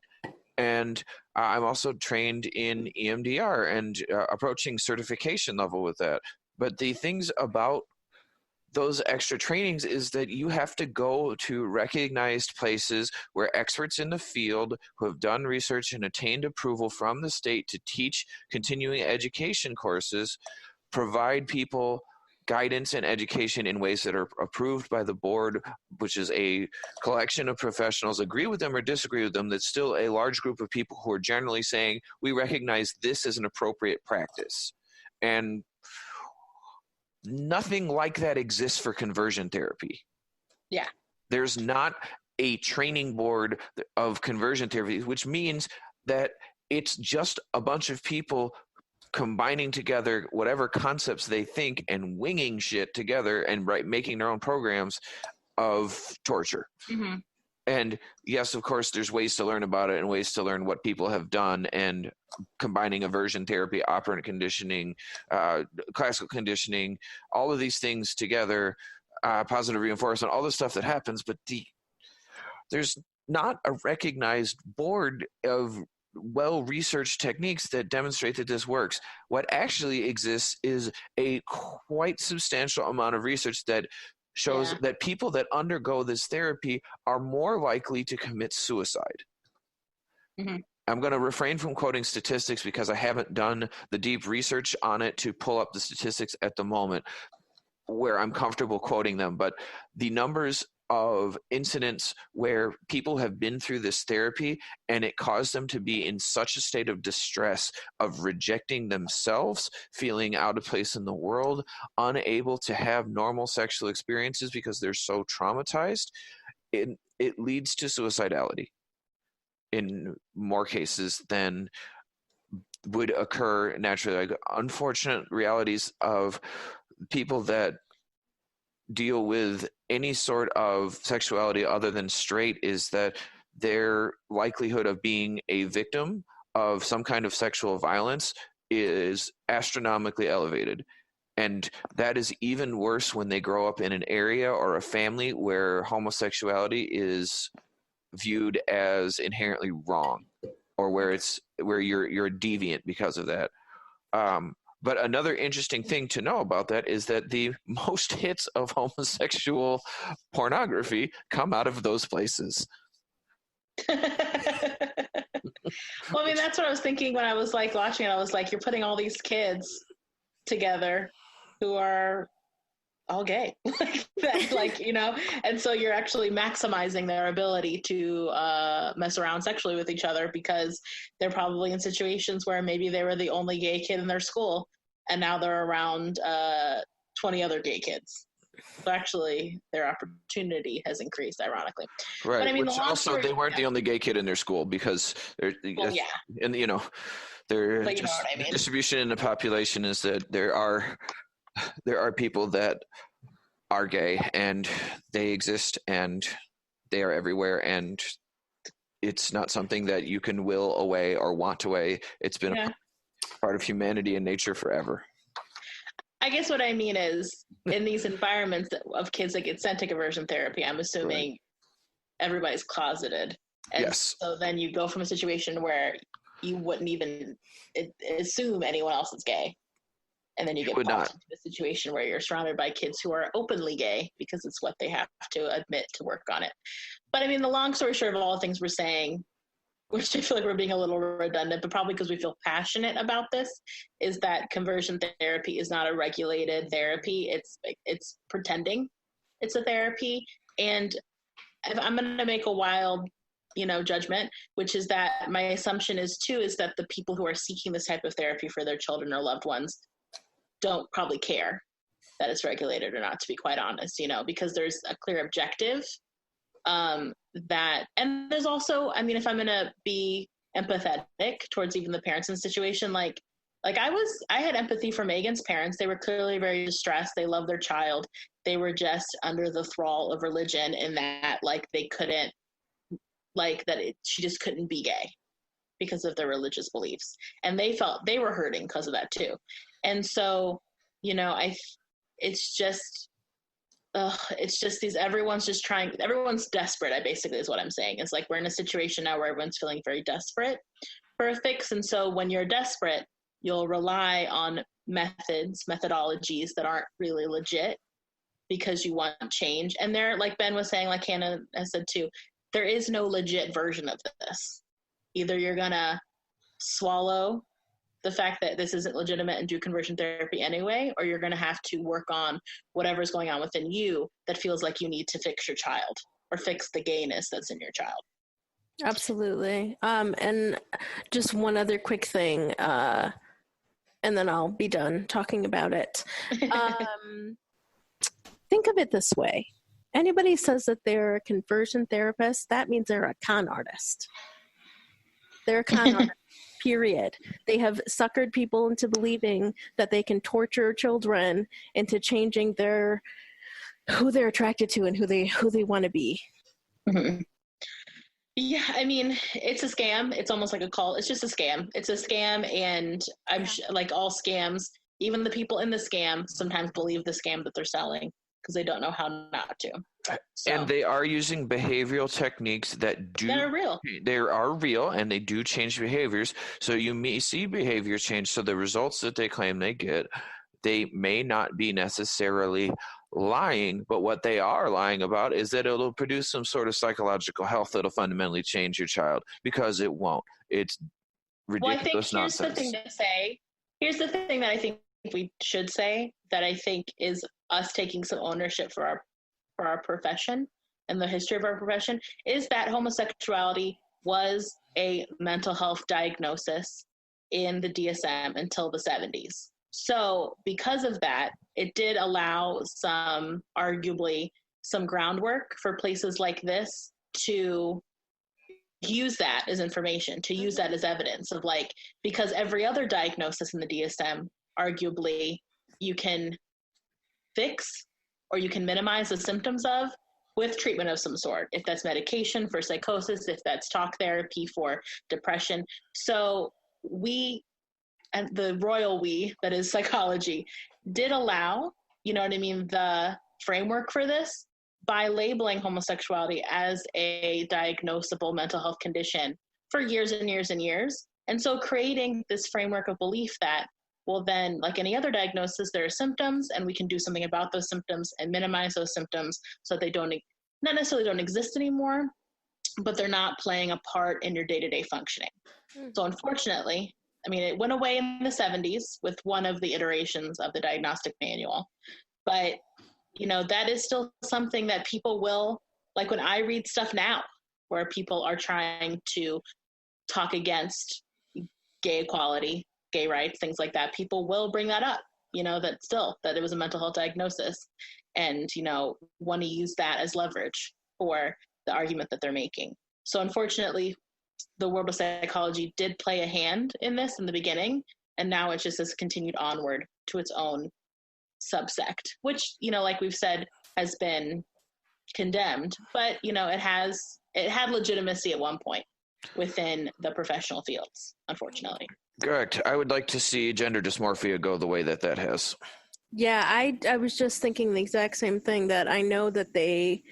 And I'm also trained in EMDR and approaching certification level with that. But the things about those extra trainings is that you have to go to recognized places where experts in the field who have done research and attained approval from the state to teach continuing education courses provide people guidance and education in ways that are approved by the board, which is a collection of professionals, agree with them or disagree with them. That's still a large group of people who are generally saying, we recognize this as an appropriate practice. And nothing like that exists for conversion therapy. Yeah. There's not a training board of conversion therapy, which means that it's just a bunch of people combining together whatever concepts they think and winging shit together and making their own programs of torture. And yes, of course, there's ways to learn about it and ways to learn what people have done, and combining aversion therapy, operant conditioning, classical conditioning, all of these things together, positive reinforcement, all the stuff that happens. But there's not a recognized board of well-researched techniques that demonstrate that this works. What actually exists is a quite substantial amount of research that shows that people that undergo this therapy are more likely to commit suicide. I'm going to refrain from quoting statistics because I haven't done the deep research on it to pull up the statistics at the moment where I'm comfortable quoting them, but the numbers of incidents where people have been through this therapy and it caused them to be in such a state of distress, of rejecting themselves, feeling out of place in the world, unable to have normal sexual experiences because they're so traumatized, it leads to suicidality in more cases than would occur naturally. Like, unfortunate realities of people that deal with any sort of sexuality other than straight is that their likelihood of being a victim of some kind of sexual violence is astronomically elevated. And that is even worse when they grow up in an area or a family where homosexuality is viewed as inherently wrong, or where you're a deviant because of that. But another interesting thing to know about that is that the most hits of homosexual pornography come out of those places. Well, I mean, that's what I was thinking when I was like watching it. I was like, you're putting all these kids together who are all gay, like that, like, you know, and so you're actually maximizing their ability to mess around sexually with each other because they're probably in situations where maybe they were the only gay kid in their school, and now they're around 20 other gay kids. So actually, their opportunity has increased, ironically. Right. But I mean, Which also, they weren't the only gay kid in their school because they're, well, yeah. and you know, they're But you know just, what I mean. the distribution in the population is that there are people that are gay and they exist and they are everywhere, and it's not something that you can will away or want away. It's been a part of humanity and nature forever. I guess what I mean is, in these environments of kids that get sent to conversion therapy, I'm assuming everybody's closeted. And Yes. so then you go from a situation where you wouldn't even assume anyone else is gay. And then you get popped into a situation where you're surrounded by kids who are openly gay because it's what they have to admit to work on it. But I mean, the long story short of all the things we're saying, which I feel like we're being a little redundant, but probably because we feel passionate about this, is that conversion therapy is not a regulated therapy. It's pretending it's a therapy. And if I'm going to make a wild, judgment, which is that my assumption is that the people who are seeking this type of therapy for their children or loved ones don't probably care that it's regulated or not, to be quite honest, because there's a clear objective. And there's also, I mean, if I'm going to be empathetic towards even the parents in the situation, like I had empathy for Megan's parents. They were clearly very distressed. They love their child. They were just under the thrall of religion in that, like, they couldn't, she just couldn't be gay because of their religious beliefs. And they felt they were hurting because of that too. And so, it's just everyone's desperate. Basically is what I'm saying. It's like, we're in a situation now where everyone's feeling very desperate for a fix. And so when you're desperate, you'll rely on methodologies that aren't really legit because you want change. And there, like Ben was saying, like Hannah has said too, there is no legit version of this. Either you're going to swallow the fact that this isn't legitimate and do conversion therapy anyway, or you're going to have to work on whatever's going on within you that feels like you need to fix your child or fix the gayness that's in your child. Absolutely. And just one other quick thing, and then I'll be done talking about it. Think of it this way. Anybody says that they're a conversion therapist, that means they're a con artist. They're a con artist. Period. They have suckered people into believing that they can torture children into changing who they're attracted to and who they want to be. Mm-hmm. Yeah, I mean, it's a scam. It's almost like a cult. It's just a scam. It's a scam, and I'm like all scams, even the people in the scam sometimes believe the scam that they're selling because they don't know how not to. So, and they are using behavioral techniques that are real. They are real, and they do change behaviors. So you may see behavior change. So the results that they claim they get, they may not be necessarily lying, but what they are lying about is that it'll produce some sort of psychological health that'll fundamentally change your child, because it won't. It's ridiculous nonsense. Here's the thing that I think we should say, that I think is us taking some ownership for our profession and the history of our profession, is that homosexuality was a mental health diagnosis in the DSM until the 70s. So because of that, it did allow arguably some groundwork for places like this to use that as information, to use that as evidence of, like, because every other diagnosis in the DSM, arguably, you can fix or you can minimize the symptoms of with treatment of some sort, if that's medication for psychosis, if that's talk therapy for depression. So we, and the royal we, that is psychology, did allow, the framework for this by labeling homosexuality as a diagnosable mental health condition for years and years and years. And so creating this framework of belief that, well, then, like any other diagnosis, there are symptoms, and we can do something about those symptoms and minimize those symptoms so that they not necessarily don't exist anymore, but they're not playing a part in your day-to-day functioning. So unfortunately, I mean, it went away in the 70s with one of the iterations of the diagnostic manual, but that is still something that people will, like when I read stuff now where people are trying to talk against gay equality, gay rights, things like that, people will bring that up, that it was a mental health diagnosis, and, want to use that as leverage for the argument that they're making. So unfortunately, the world of psychology did play a hand in this in the beginning, and now it just has continued onward to its own subsect, which, like we've said, has been condemned, but, it had legitimacy at one point within the professional fields, unfortunately. Correct. I would like to see gender dysmorphia go the way that has. Yeah, I was just thinking the exact same thing, that I know that they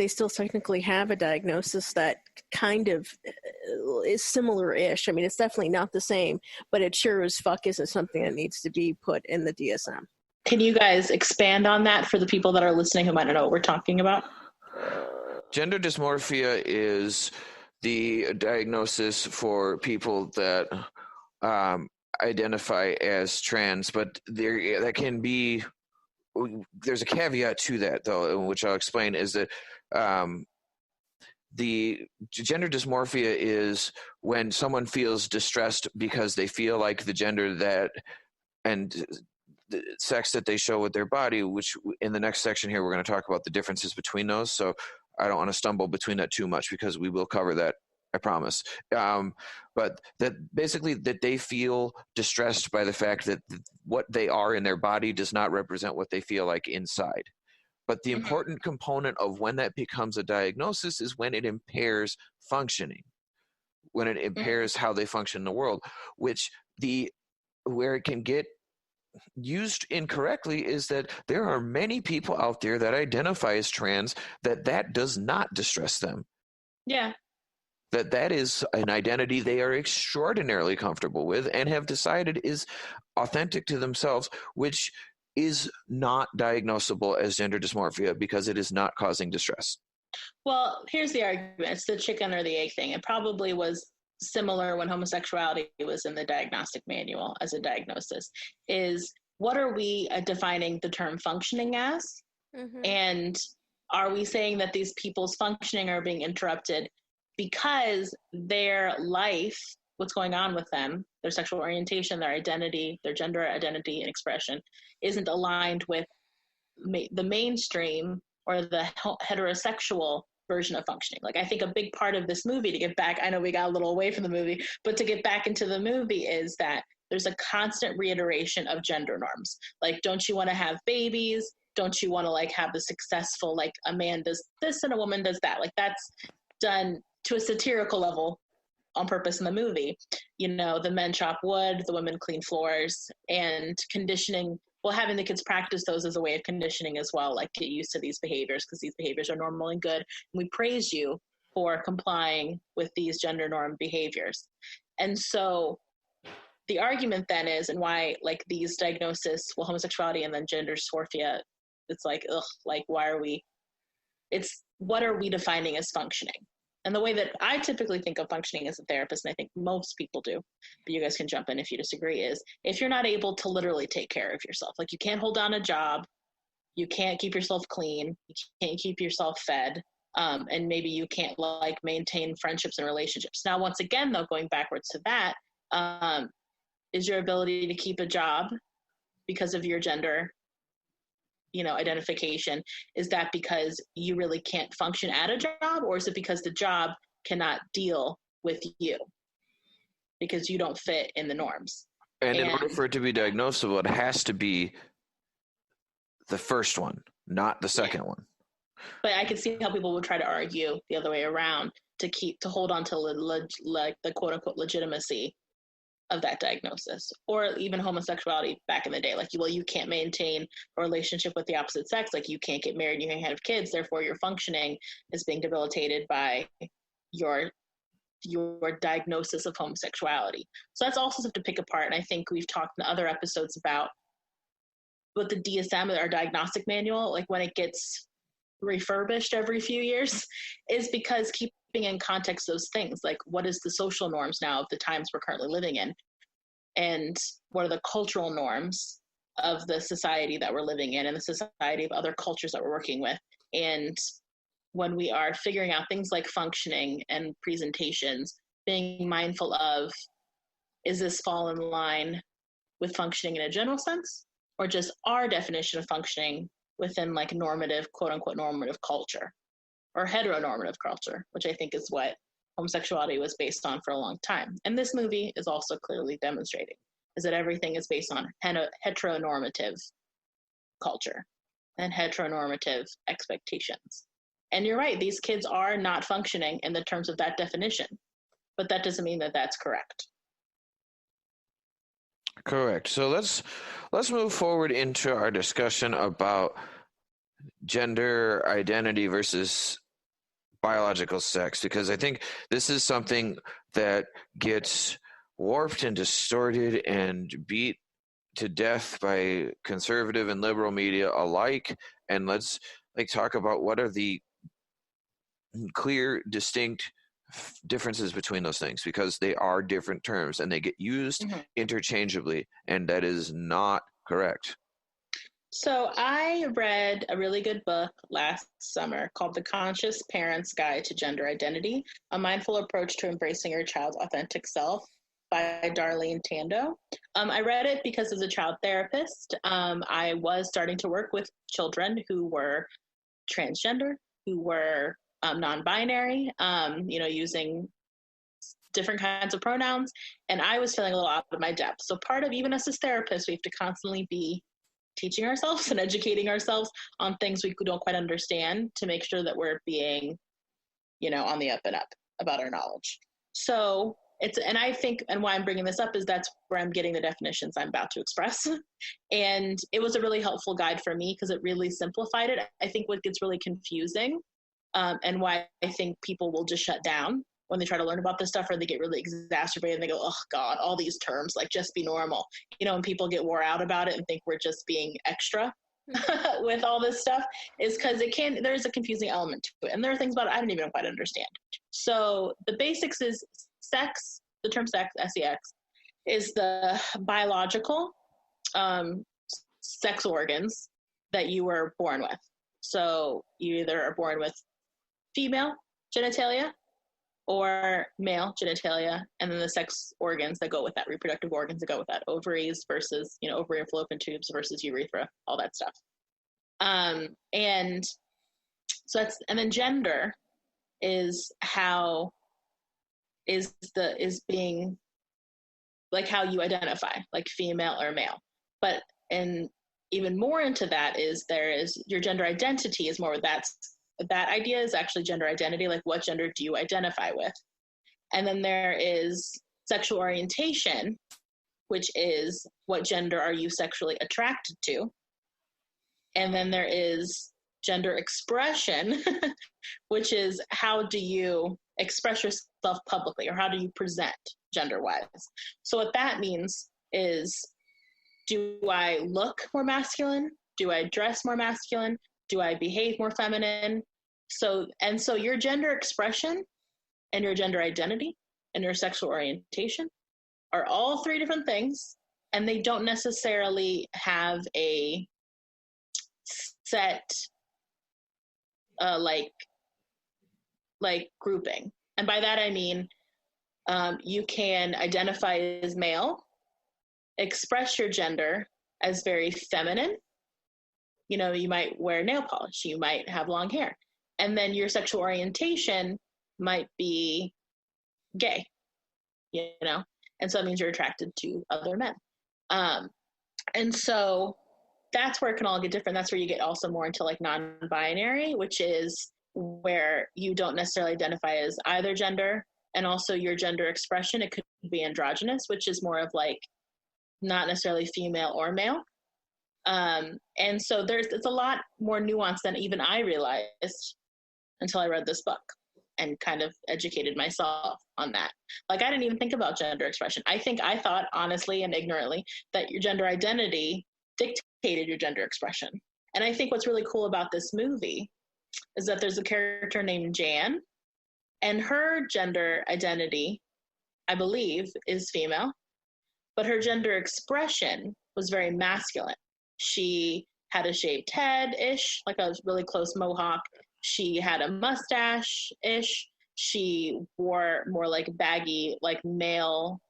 still technically have a diagnosis that kind of is similar-ish. I mean, it's definitely not the same, but it sure as fuck isn't something that needs to be put in the DSM. Can you guys expand on that for the people that are listening who might not know what we're talking about? Gender dysmorphia is the diagnosis for people that identify as trans, but there's a caveat to that, though, which I'll explain, is that the gender dysmorphia is when someone feels distressed because they feel like the gender that and the sex that they show with their body, which in the next section here we're going to talk about the differences between those, so I don't want to stumble between that too much because we will cover that, I promise. But that basically that they feel distressed by the fact that what they are in their body does not represent what they feel like inside. But the important component of when that becomes a diagnosis is when it impairs functioning, when it impairs how they function in the world, where it can get used incorrectly is that there are many people out there that identify as trans that does not distress them. Yeah. That is an identity they are extraordinarily comfortable with and have decided is authentic to themselves, which is not diagnosable as gender dysmorphia because it is not causing distress. Well, here's the argument. It's the chicken or the egg thing. It probably was similar when homosexuality was in the diagnostic manual as a diagnosis, is what are we defining the term functioning as? And are we saying that these people's functioning are being interrupted because their life, what's going on with them, their sexual orientation, their identity, their gender identity and expression isn't aligned with the mainstream or the heterosexual version of functioning? Like, I think a big part of this movie, to get back, I know we got a little away from the movie, but to get back into the movie, is that there's a constant reiteration of gender norms. Like, don't you want to have babies? Don't you want to, like, have the successful, like, a man does this and a woman does that? Like, that's done to a satirical level on purpose in the movie. The men chop wood, the women clean floors, and conditioning. Well, having the kids practice those as a way of conditioning as well, like get used to these behaviors because these behaviors are normal and good. And we praise you for complying with these gender norm behaviors. And so the argument then is, and why, like, these diagnoses, well, homosexuality and then gender dysmorphia, it's like, ugh, like, what are we defining as functioning? And the way that I typically think of functioning as a therapist, and I think most people do, but you guys can jump in if you disagree, is if you're not able to literally take care of yourself, like you can't hold down a job, you can't keep yourself clean, you can't keep yourself fed, and maybe you can't, like, maintain friendships and relationships. Now, once again, though, going backwards to that, is your ability to keep a job because of your gender identification, is that because you really can't function at a job, or is it because the job cannot deal with you because you don't fit in the norms? And in order for it to be diagnosable, it has to be the first one, not the second one. But I can see how people would try to argue the other way around to hold on to like the quote unquote legitimacy of that diagnosis, or even homosexuality back in the day. Like, well, you can't maintain a relationship with the opposite sex. Like, you can't get married, you can't have kids. Therefore, your functioning is being debilitated by your diagnosis of homosexuality. So that's also something to pick apart. And I think we've talked in other episodes about with the DSM, our diagnostic manual, like when it gets refurbished every few years, is because, keep in context those things, like what is the social norms now of the times we're currently living in, and what are the cultural norms of the society that we're living in and the society of other cultures that we're working with. And when we are figuring out things like functioning and presentations, being mindful of, is this fall in line with functioning in a general sense, or just our definition of functioning within like normative, quote unquote, normative culture, or heteronormative culture, which I think is what homosexuality was based on for a long time. And this movie is also clearly demonstrating, is that everything is based on heteronormative culture and heteronormative expectations. And you're right, these kids are not functioning in the terms of that definition, but that doesn't mean that that's correct. Correct. So let's move forward into our discussion about gender identity versus biological sex, because I think this is something that gets warped and distorted and beat to death by conservative and liberal media alike. And let's talk about what are the clear, distinct differences between those things, because they are different terms and they get used interchangeably, and that is not correct. So I read a really good book last summer called The Conscious Parent's Guide to Gender Identity, A Mindful Approach to Embracing Your Child's Authentic Self by Darlene Tando. I read it because as a child therapist, I was starting to work with children who were transgender, who were non-binary, using different kinds of pronouns, and I was feeling a little out of my depth. So part of, even as a therapist, we have to constantly be teaching ourselves and educating ourselves on things we don't quite understand to make sure that we're being, on the up and up about our knowledge. So and I think, and why I'm bringing this up is that's where I'm getting the definitions I'm about to express. And it was a really helpful guide for me because it really simplified it. I think what gets really confusing and why I think people will just shut down when they try to learn about this stuff, or they get really exacerbated and they go, oh God, all these terms, like just be normal. And people get wore out about it and think we're just being extra with all this stuff, is because there's a confusing element to it. And there are things about it I don't even quite understand. So the basics is sex, the term sex, S-E-X, is the biological sex organs that you were born with. So you either are born with female genitalia or male genitalia, and then the sex organs that go with that, reproductive organs that go with that, ovaries versus, ovary and fallopian tubes versus urethra, all that stuff. And so and then gender is being like how you identify, like female or male. But and even more into that is your gender identity is more, that idea is actually gender identity, like what gender do you identify with? And then there is sexual orientation, which is what gender are you sexually attracted to? And then there is gender expression, which is how do you express yourself publicly, or how do you present gender-wise? So what that means is, do I look more masculine? Do I dress more masculine? Do I behave more feminine? So your gender expression and your gender identity and your sexual orientation are all three different things, and they don't necessarily have a set like grouping. And by that I mean you can identify as male, express your gender as very feminine. You might wear nail polish, you might have long hair, and then your sexual orientation might be gay, and so that means you're attracted to other men. And so that's where it can all get different. That's where you get also more into like non-binary, which is where you don't necessarily identify as either gender, and also your gender expression, it could be androgynous, which is more of like not necessarily female or male. And so it's a lot more nuanced than even I realized until I read this book and kind of educated myself on that. Like, I didn't even think about gender expression. I thought honestly and ignorantly that your gender identity dictated your gender expression. And I think what's really cool about this movie is that there's a character named Jan, And her gender identity, I believe, is female, but her gender expression was very masculine. She had a shaved head-ish, like a really close mohawk. She had a mustache-ish. She wore more like baggy, like male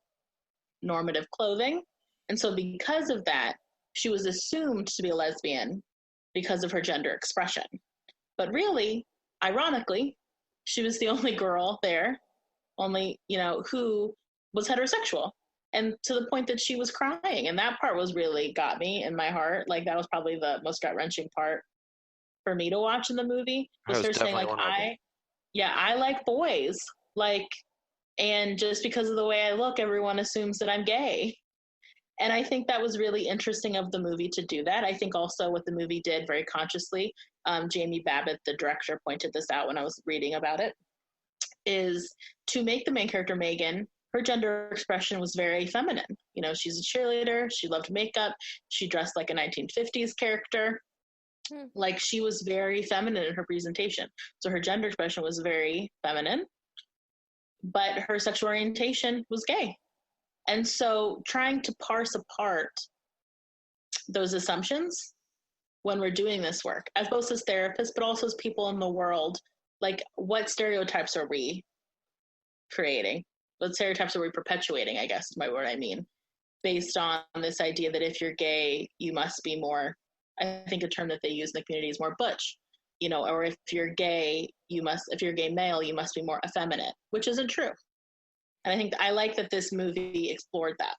normative clothing. And so because of that, she was assumed to be a lesbian because of her gender expression. But really, ironically, she was the only girl there, who was heterosexual. And to the point that she was crying. And that part really got me in my heart. Like, that was probably the most gut-wrenching part for me to watch in the movie. Was her saying, like, I like boys. Like, and just because of the way I look, everyone assumes that I'm gay. And I think that was really interesting of the movie to do that. I think also what the movie did very consciously, Jamie Babbitt, the director, pointed this out when I was reading about it, is to make the main character, Megan, her gender expression was very feminine. You know, she's a cheerleader. She loved makeup. She dressed like a 1950s character. Like, she was very feminine in her presentation. So her gender expression was very feminine, but her sexual orientation was gay. And so trying to parse apart those assumptions when we're doing this work, as both as therapists, but also as people in the world, like, what stereotypes are we creating? What stereotypes are we perpetuating, I guess, by what I mean, based on this idea that if you're gay, you must be more, I think a term that they use in the community is more butch, or if you're gay, if you're a gay male, you must be more effeminate, which isn't true. And I think I like that this movie explored that.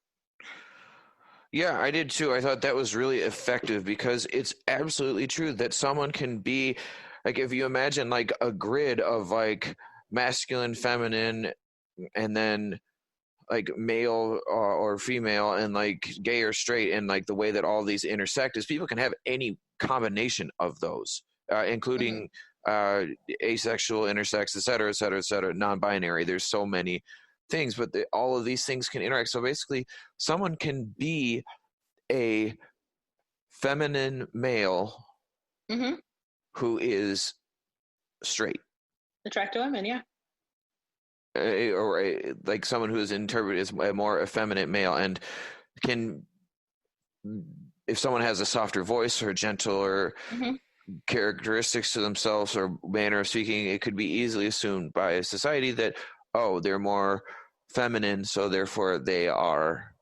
Yeah, I did too. I thought that was really effective because it's absolutely true that someone can be, like, if you imagine like a grid of like masculine, feminine, and then like male or female, and like gay or straight, and like the way that all these intersect is people can have any combination of those, including asexual, intersex, et cetera, non-binary. There's so many things, but all of these things can interact. So basically, someone can be a feminine male who is straight, attract to women, yeah, or like someone who is interpreted as a more effeminate male, and can, if someone has a softer voice or gentler characteristics to themselves or manner of speaking, it could be easily assumed by society that, oh, they're more feminine, so therefore they are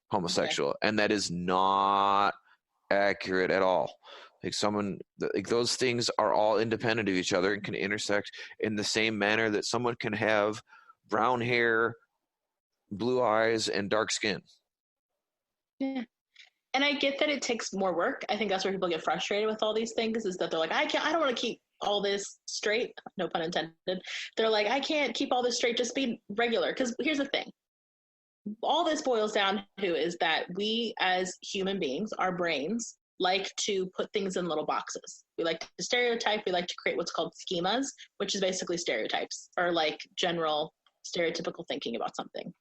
homosexual. And that is not accurate at all. Like, those things are all independent of each other and can intersect in the same manner that someone can have brown hair, blue eyes, and dark skin. Yeah. And I get that it takes more work. I think that's where people get frustrated with all these things, is that they're like, I don't want to keep all this straight. No pun intended. They're like, I can't keep all this straight, just be regular. Because here's the thing. All this boils down to is that we as human beings, our brains, like to put things in little boxes. We like to stereotype. We like to create what's called schemas, which is basically stereotypes, or like general stereotypical thinking about something.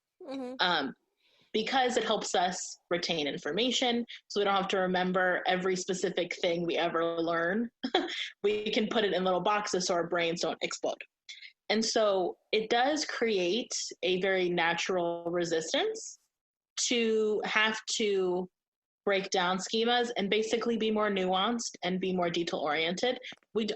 Because it helps us retain information, so we don't have to remember every specific thing we ever learn. We can put it in little boxes so our brains don't explode. And so it does create a very natural resistance to have to break down schemas and basically be more nuanced and be more detail-oriented.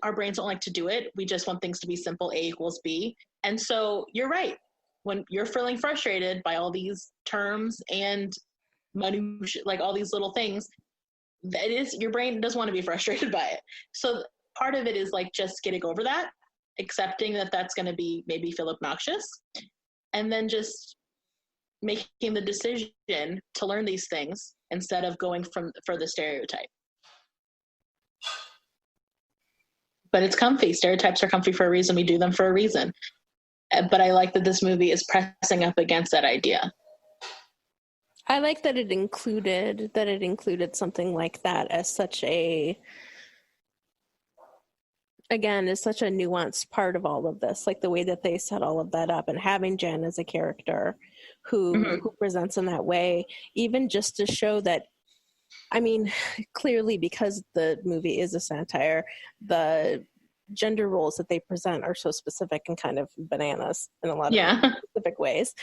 Our brains don't like to do it. We just want things to be simple, A equals B. And so you're right. When you're feeling frustrated by all these terms and minutiae, like all these little things, your brain doesn't want to be frustrated by it. So part of it is like just getting over that, accepting that that's going to be maybe feel obnoxious, and then just making the decision to learn these things instead of going for the stereotype. But it's comfy. Stereotypes are comfy for a reason. We do them for a reason. But I like that this movie is pressing up against that idea. I like that it included something like that as such a nuanced part of all of this, like the way that they set all of that up, and having Jen as a character who presents in that way, even just to show that, I mean, clearly because the movie is a satire, the gender roles that they present are so specific and kind of bananas in a lot of specific ways.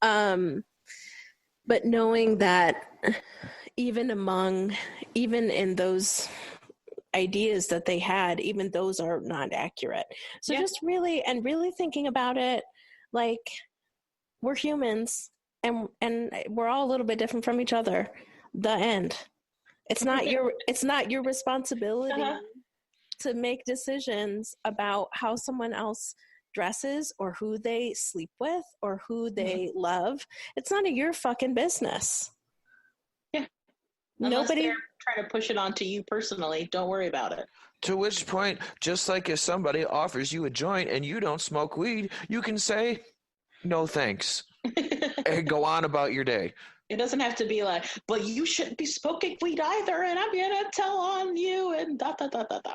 But knowing that even in those ideas that they had, even those are not accurate. So just really thinking about it, like, we're humans and we're all a little bit different from each other. The end. It's not your responsibility to make decisions about how someone else dresses or who they sleep with or who they love. It's none of your fucking business. Yeah. Nobody they're trying to push it onto you personally. Don't worry about it. To which point, just like if somebody offers you a joint and you don't smoke weed, you can say, no thanks, and go on about your day. It doesn't have to be like, but you shouldn't be smoking weed either, and I'm going to tell on you, and da, da, da, da, da.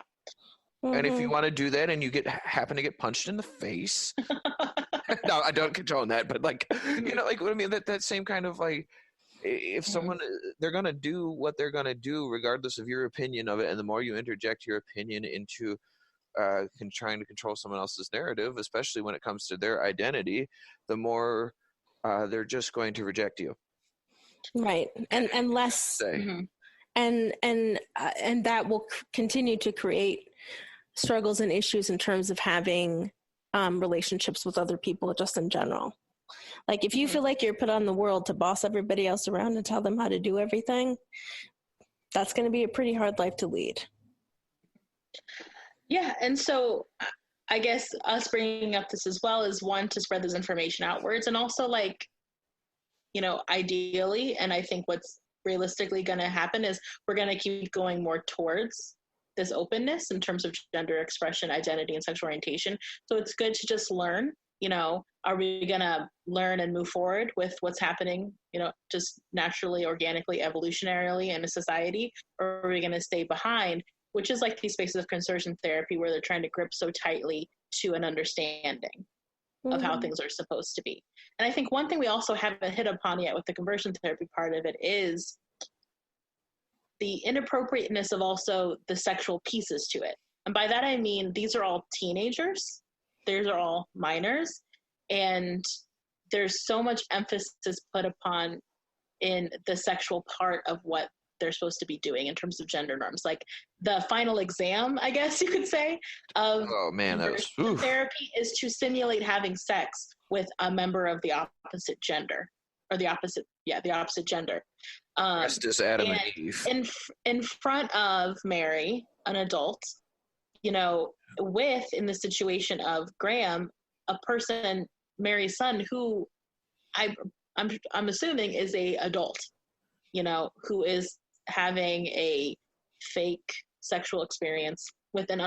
And if you want to do that and you happen to get punched in the face, no, I don't condone that, but like, like what I mean, that same kind of like, if someone, they're going to do what they're going to do regardless of your opinion of it, and the more you interject your opinion into trying to control someone else's narrative, especially when it comes to their identity, the more they're just going to reject you. Right. And less, and that will continue to create struggles and issues in terms of having relationships with other people just in general. Like, if you feel like you're put on the world to boss everybody else around and tell them how to do everything, that's going to be a pretty hard life to lead. Yeah. And so I guess us bringing up this as well is, one, to spread this information outwards, and also, like, ideally, and I think what's realistically going to happen is we're going to keep going more towards this openness in terms of gender expression, identity, and sexual orientation. So it's good to just learn, are we going to learn and move forward with what's happening, just naturally, organically, evolutionarily in a society, or are we going to stay behind, which is like these spaces of conversion therapy where they're trying to grip so tightly to an understanding of how things are supposed to be. And I think one thing we also haven't hit upon yet with the conversion therapy part of it is the inappropriateness of also the sexual pieces to it. And by that I mean, these are all teenagers, these are all minors, and there's so much emphasis put upon in the sexual part of what they're supposed to be doing in terms of gender norms. Like, the final exam, I guess you could say, of therapy is to simulate having sex with a member of the opposite gender, or the opposite gender. Dressed as Adam and Eve. In front of Mary, an adult, with, in the situation of Graham, a person, Mary's son, who I'm assuming is a adult, who is having a fake sexual experience with an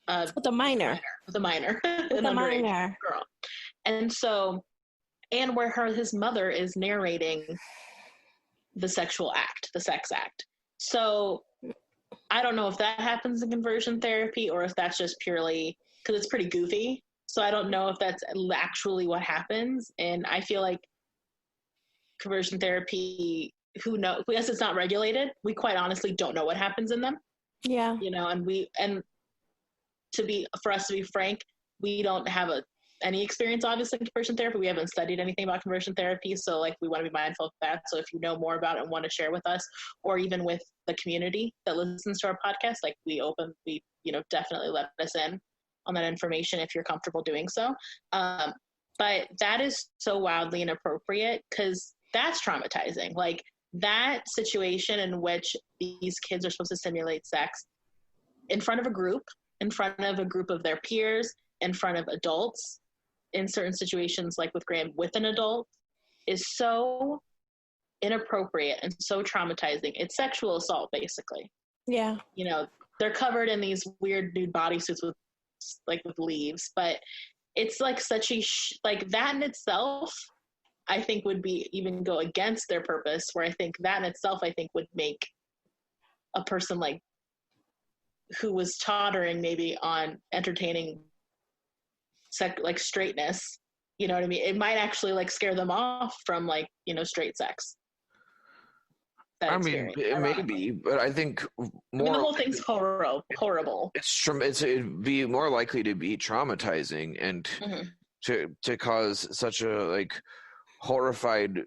with a minor girl. And so, and where his mother is narrating the sexual act, the sex act. So I don't know if that happens in conversion therapy or if that's just purely because it's pretty goofy. So I don't know if that's actually what happens. And I feel like conversion therapy, who knows, because it's not regulated, we quite honestly don't know what happens in them. Yeah. And for us to be frank, we don't have any experience obviously in conversion therapy. We haven't studied anything about conversion therapy. So like, we want to be mindful of that. So if you know more about it and want to share with us, or even with the community that listens to our podcast, like, we definitely let us in on that information if you're comfortable doing so. But that is so wildly inappropriate because that's traumatizing. Like, that situation in which these kids are supposed to simulate sex in front of a group of their peers, in front of adults, in certain situations, like with Graham, with an adult, is so inappropriate and so traumatizing. It's sexual assault, basically. Yeah. They're covered in these weird nude bodysuits with leaves, but it's like such like that in itself, I think would be even go against their purpose, where I think that in itself, I think would make a person like who was tottering maybe on entertaining straightness, you know what I mean? It might actually like scare them off from straight sex. that I mean, experience. it may be, but I think more. The whole thing's horrible. It'd be more likely to be traumatizing and to cause such a like horrified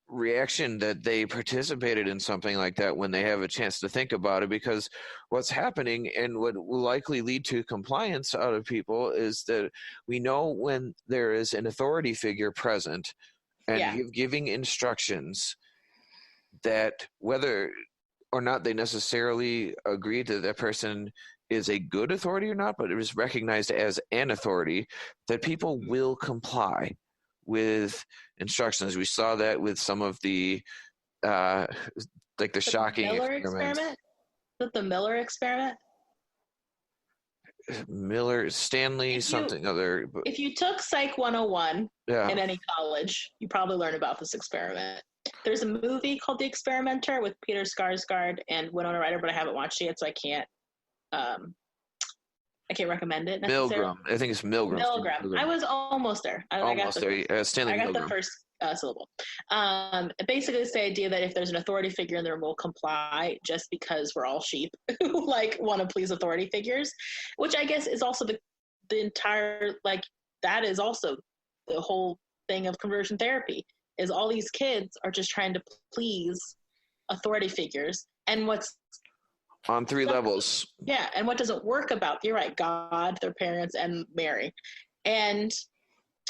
reaction that they participated in something like that when they have a chance to think about it, because what's happening and what will likely lead to compliance out of people is that we know when there is an authority figure present and giving instructions that whether or not they necessarily agree that that person is a good authority or not, but it is recognized as an authority, that people will comply with instructions. We saw that with some of the shocking Miller experiments. experiment? Is it the Miller experiment? Miller, Stanley, something other. If you took Psych 101 Yeah. in any college, you probably learn about this experiment. There's a movie called The Experimenter with Peter Skarsgård and Winona Ryder, but I haven't watched it yet, so I can't recommend it necessarily. Milgram. I think it's Milgram. Milgram. I was almost there. Almost there. Stanley I got Milgram. the first syllable. Basically, it's the idea that if there's an authority figure in the room, we'll comply just because we're all sheep who like want to please authority figures, which I guess is also the entire, like, that is also the whole thing of conversion therapy, is all these kids are just trying to please authority figures. And what's on three levels. Yeah, and what doesn't work about, you're right, God, their parents, and Mary. And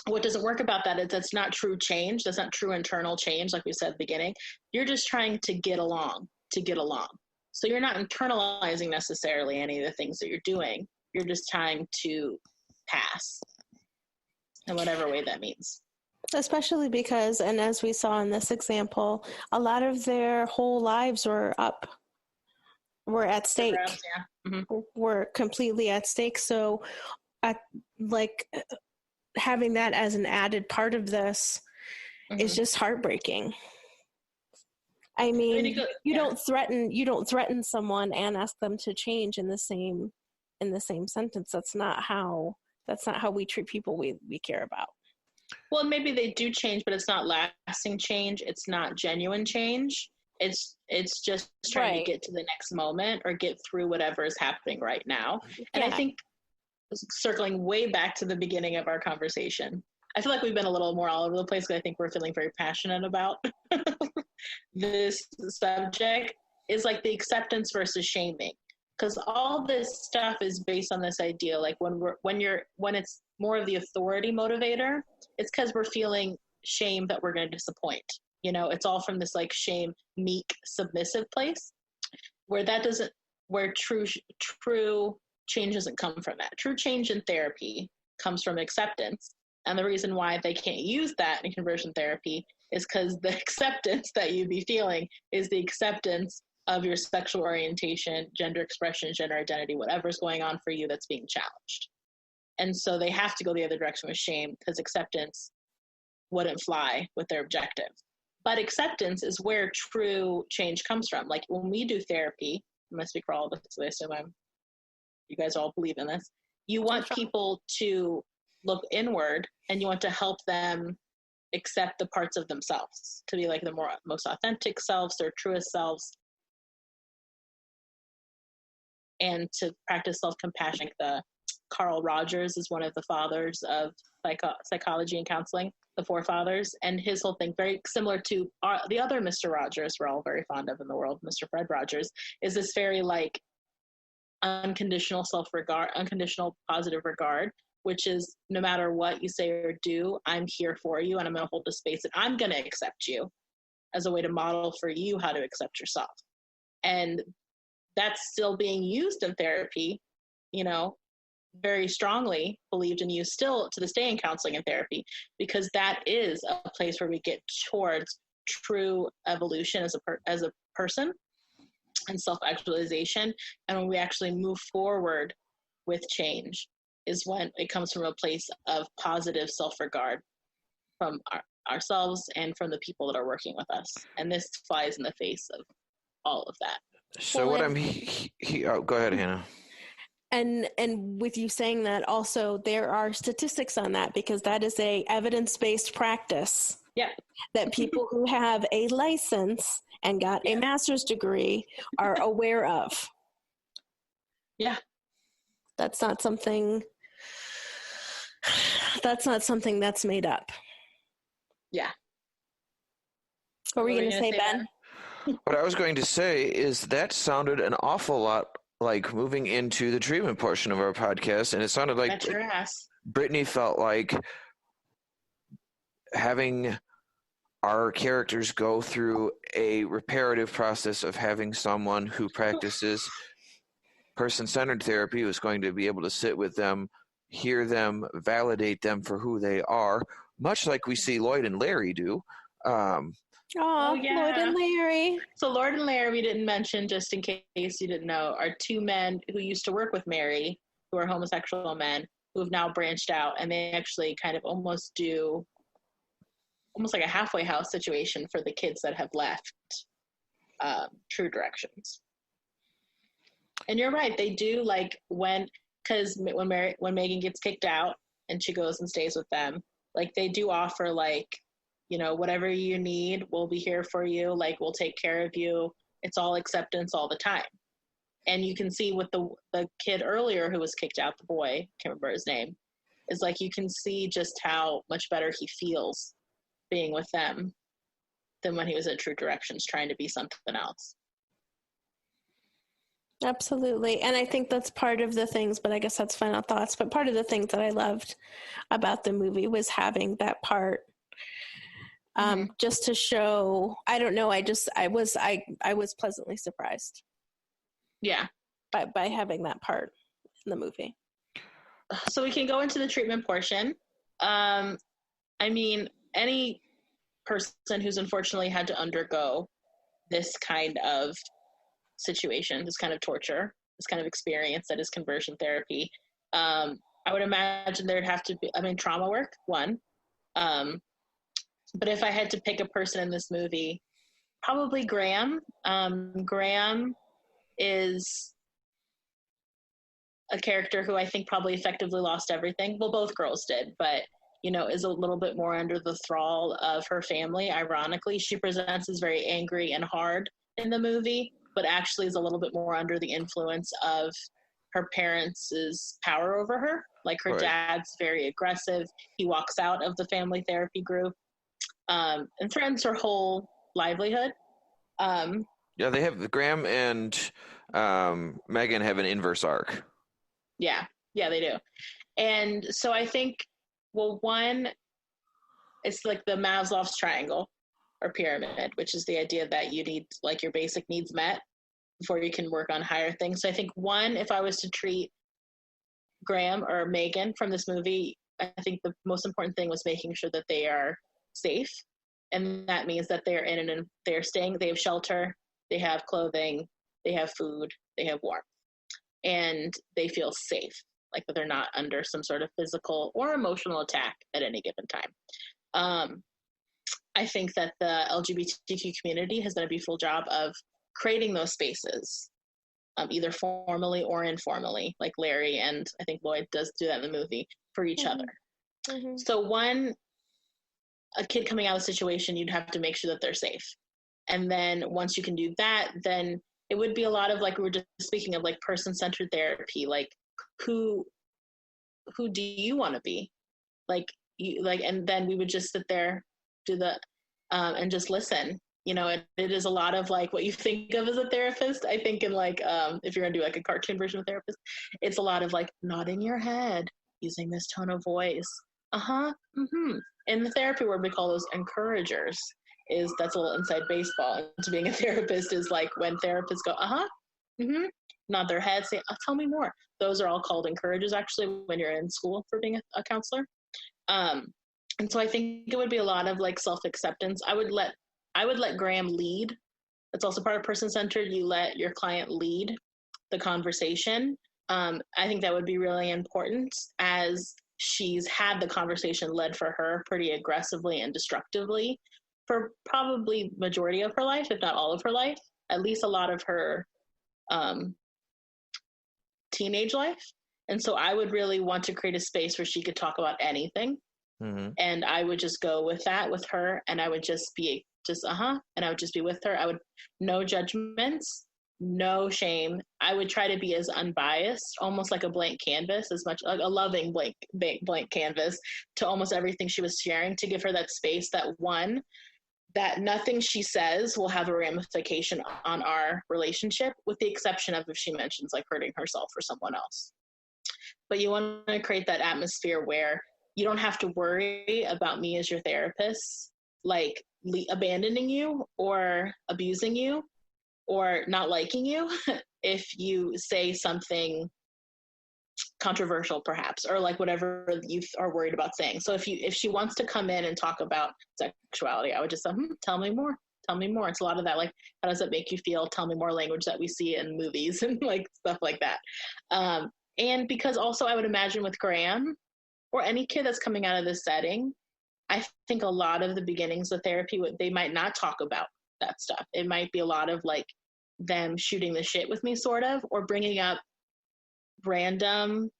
what doesn't work about that is that's not true change. That's not true internal change, like we said at the beginning. You're just trying to get along. So you're not internalizing necessarily any of the things that you're doing. You're just trying to pass in whatever way that means. Especially because, and as we saw in this example, a lot of their whole lives were at stake. Were completely at stake. So having that as an added part of this is just heartbreaking. I mean, you don't threaten someone and ask them to change in the same sentence. That's not how we treat people we care about. Well, maybe they do change, but it's not lasting change. It's not genuine change. It's just trying to get to the next moment or get through whatever is happening right now. And I think, circling way back to the beginning of our conversation, I feel like we've been a little more all over the place because I think we're feeling very passionate about this subject, is like the acceptance versus shaming. Because all this stuff is based on this idea, like when it's more of the authority motivator, it's because we're feeling shame that we're going to disappoint. You know, it's all from this like shame, meek, submissive place, where true change doesn't come from that. True change in therapy comes from acceptance. And the reason why they can't use that in conversion therapy is because the acceptance that you'd be feeling is the acceptance of your sexual orientation, gender expression, gender identity, whatever's going on for you that's being challenged. And so they have to go the other direction with shame because acceptance wouldn't fly with their objective. But acceptance is where true change comes from. Like when we do therapy, I'm going to speak for all of us, so I assume you guys all believe in this. You want people to look inward and you want to help them accept the parts of themselves, to be like the most authentic selves, their truest selves, and to practice self-compassion. Carl Rogers is one of the fathers of psychology and counseling, the forefathers, and his whole thing, very similar to the other Mr. Rogers we're all very fond of in the world, Mr. Fred Rogers, is this very like unconditional self-regard, unconditional positive regard, which is no matter what you say or do, I'm here for you and I'm going to hold the space and I'm going to accept you as a way to model for you how to accept yourself. And that's still being used in therapy, you know, very strongly believed and used still to this day in counseling and therapy, because that is a place where we get towards true evolution as a person and self-actualization. And when we actually move forward with change is when it comes from a place of positive self-regard from ourselves and from the people that are working with us. And this flies in the face of all of that. So go ahead, Hannah. And with you saying that, also there are statistics on that, because that is a evidence-based practice. Yeah. That people who have a license and got a master's degree are aware of. Yeah. That's not something that's made up. Yeah. What were you going to say, Ben? What I was going to say is that sounded an awful lot like moving into the treatment portion of our podcast, and it sounded like Bet your ass. Brittany felt like having our characters go through a reparative process of having someone who practices person-centered therapy was going to be able to sit with them, hear them, validate them for who they are, much like we see Lloyd and Larry do. Oh, yeah. Lloyd and Larry. So Lloyd and Larry, we didn't mention, just in case you didn't know, are two men who used to work with Mary, who are homosexual men, who have now branched out, and they actually kind of almost like a halfway house situation for the kids that have left True Directions. And you're right, they do, like, when Megan gets kicked out and she goes and stays with them, like, they do offer, like, you know, whatever you need, we'll be here for you. Like, we'll take care of you. It's all acceptance all the time. And you can see with the kid earlier who was kicked out, the boy, can't remember his name, is like, you can see just how much better he feels being with them than when he was at True Directions trying to be something else. Absolutely. And I think that's part of the things, but I guess that's final thoughts. But part of the things that I loved about the movie was having that part. Just to show, I don't know, I was pleasantly surprised. Yeah. By having that part in the movie. So we can go into the treatment portion. I mean, any person who's unfortunately had to undergo this kind of situation, this kind of torture, this kind of experience that is conversion therapy, I would imagine there'd have to be, trauma work, one. But if I had to pick a person in this movie, probably Graham. Graham is a character who I think probably effectively lost everything. Well, both girls did, but, you know, is a little bit more under the thrall of her family. Ironically, she presents as very angry and hard in the movie, but actually is a little bit more under the influence of her parents' power over her. Like, her dad's very aggressive. He walks out of the family therapy group. And threatens her whole livelihood. Yeah, they have Graham and Megan have an inverse arc. Yeah, they do. And so I think, well, one, it's like the Maslow's triangle or pyramid, which is the idea that you need, like, your basic needs met before you can work on higher things. So I think, one, if I was to treat Graham or Megan from this movie, I think the most important thing was making sure that they are safe, and that means that they're they're staying, they have shelter, they have clothing, they have food, they have warmth, and they feel safe, like that they're not under some sort of physical or emotional attack at any given time. I think that the LGBTQ community has done a beautiful job of creating those spaces, either formally or informally, like Larry and I think Lloyd does do that in the movie, for each other. So one, a kid coming out of the situation, you'd have to make sure that they're safe. And then once you can do that, then it would be a lot of, like, we were just speaking of, like, person-centered therapy. Like, who do you want to be? Like, you, like, and then we would just sit there, do the, and just listen. You know, it is a lot of, like, what you think of as a therapist. I think in, like, if you're gonna do, like, a cartoon version of therapist, it's a lot of, like, nodding your head, using this tone of voice. In the therapy world, we call those encouragers. That's a little inside baseball. And to being a therapist is like when therapists go, nod their head, say, oh, tell me more. Those are all called encouragers, actually, when you're in school for being a counselor. And so I think it would be a lot of, like, self-acceptance. I would let Graham lead. That's also part of person-centered. You let your client lead the conversation. I think that would be really important, as she's had the conversation led for her pretty aggressively and destructively for probably majority of her life, if not all of her life. At least a lot of her teenage life. And so I would really want to create a space where she could talk about anything. Mm-hmm. And I would just go with that with her. And I would just be and I would just be with her. I would, no judgments, no shame. I would try to be as unbiased, almost like a blank canvas, as much like a loving blank canvas to almost everything she was sharing, to give her that space that nothing she says will have a ramification on our relationship, with the exception of if she mentions like hurting herself or someone else. But you want to create that atmosphere where you don't have to worry about me as your therapist, like abandoning you or abusing you or not liking you if you say something controversial perhaps, or like whatever you are worried about saying. So if she wants to come in and talk about sexuality, I would just say, tell me more. It's a lot of that, like, how does it make you feel? Tell me more, language that we see in movies and like stuff like that. And because also I would imagine with Graham or any kid that's coming out of this setting, I think a lot of the beginnings of therapy, they might not talk about that stuff. It might be a lot of like them shooting the shit with me sort of, or bringing up random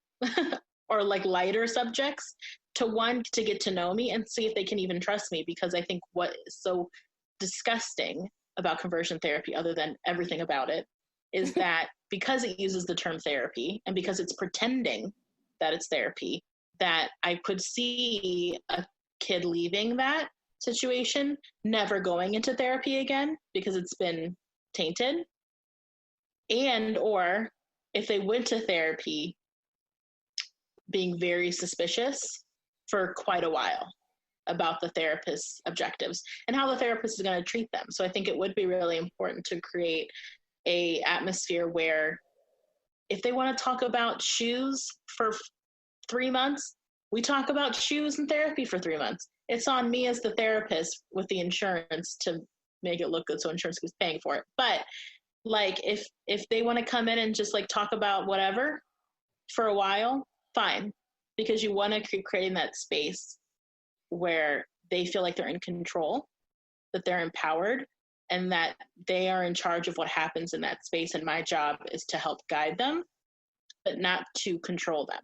or like lighter subjects to get to know me and see if they can even trust me. Because I think what is so disgusting about conversion therapy, other than everything about it, is that because it uses the term therapy and because it's pretending that it's therapy, that I could see a kid leaving that situation, never going into therapy again because it's been tainted. And or if they went to therapy, being very suspicious for quite a while about the therapist's objectives and how the therapist is going to treat them. So I think it would be really important to create a atmosphere where if they want to talk about shoes for 3 months, we talk about shoes and therapy for 3 months. It's on me as the therapist with the insurance to make it look good so insurance is paying for it. But like if they want to come in and just like talk about whatever for a while, fine, because you want to keep creating that space where they feel like they're in control, that they're empowered, and that they are in charge of what happens in that space. And my job is to help guide them, but not to control them.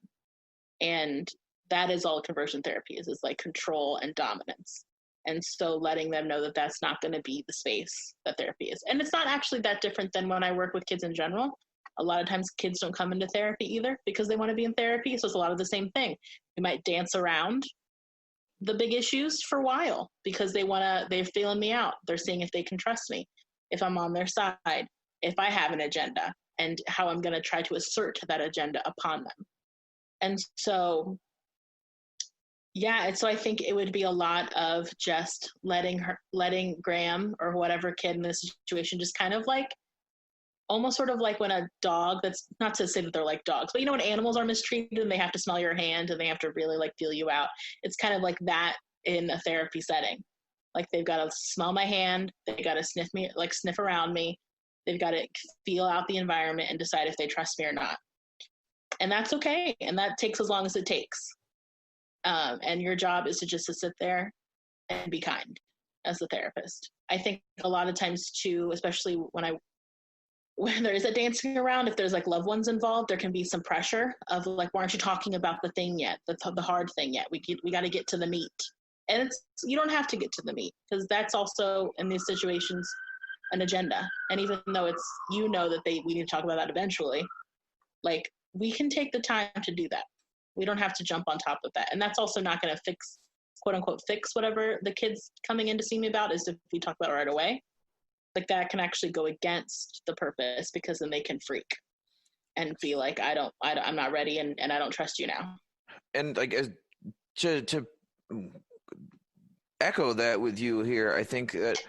And that is all conversion therapy is like control and dominance. And so letting them know that that's not going to be the space that therapy is. And it's not actually that different than when I work with kids in general. A lot of times kids don't come into therapy either because they want to be in therapy. So it's a lot of the same thing. We might dance around the big issues for a while because they're feeling me out. They're seeing if they can trust me, if I'm on their side, if I have an agenda, and how I'm going to try to assert that agenda upon them. And so, yeah, and so I think it would be a lot of just letting Graham or whatever kid in this situation just kind of like, almost sort of like when a dog, that's not to say that they're like dogs, but you know when animals are mistreated and they have to smell your hand and they have to really like feel you out. It's kind of like that in a therapy setting. Like they've got to smell my hand, they got to sniff around me, they've got to feel out the environment and decide if they trust me or not. And that's okay. And that takes as long as it takes. And your job is to sit there and be kind as the therapist. I think a lot of times too, especially when there is a dancing around, if there's like loved ones involved, there can be some pressure of like, why aren't you talking about the thing yet, the hard thing yet? We got to get to the meat. And you don't have to get to the meat, because that's also in these situations an agenda. And even though that we need to talk about that eventually, like we can take the time to do that. We don't have to jump on top of that. And that's also not going to fix, quote unquote, fix whatever the kid's coming in to see me about, is if we talk about it right away. Like that can actually go against the purpose, because then they can freak and be like, I'm not ready and I don't trust you now. And like to echo that with you here, I think that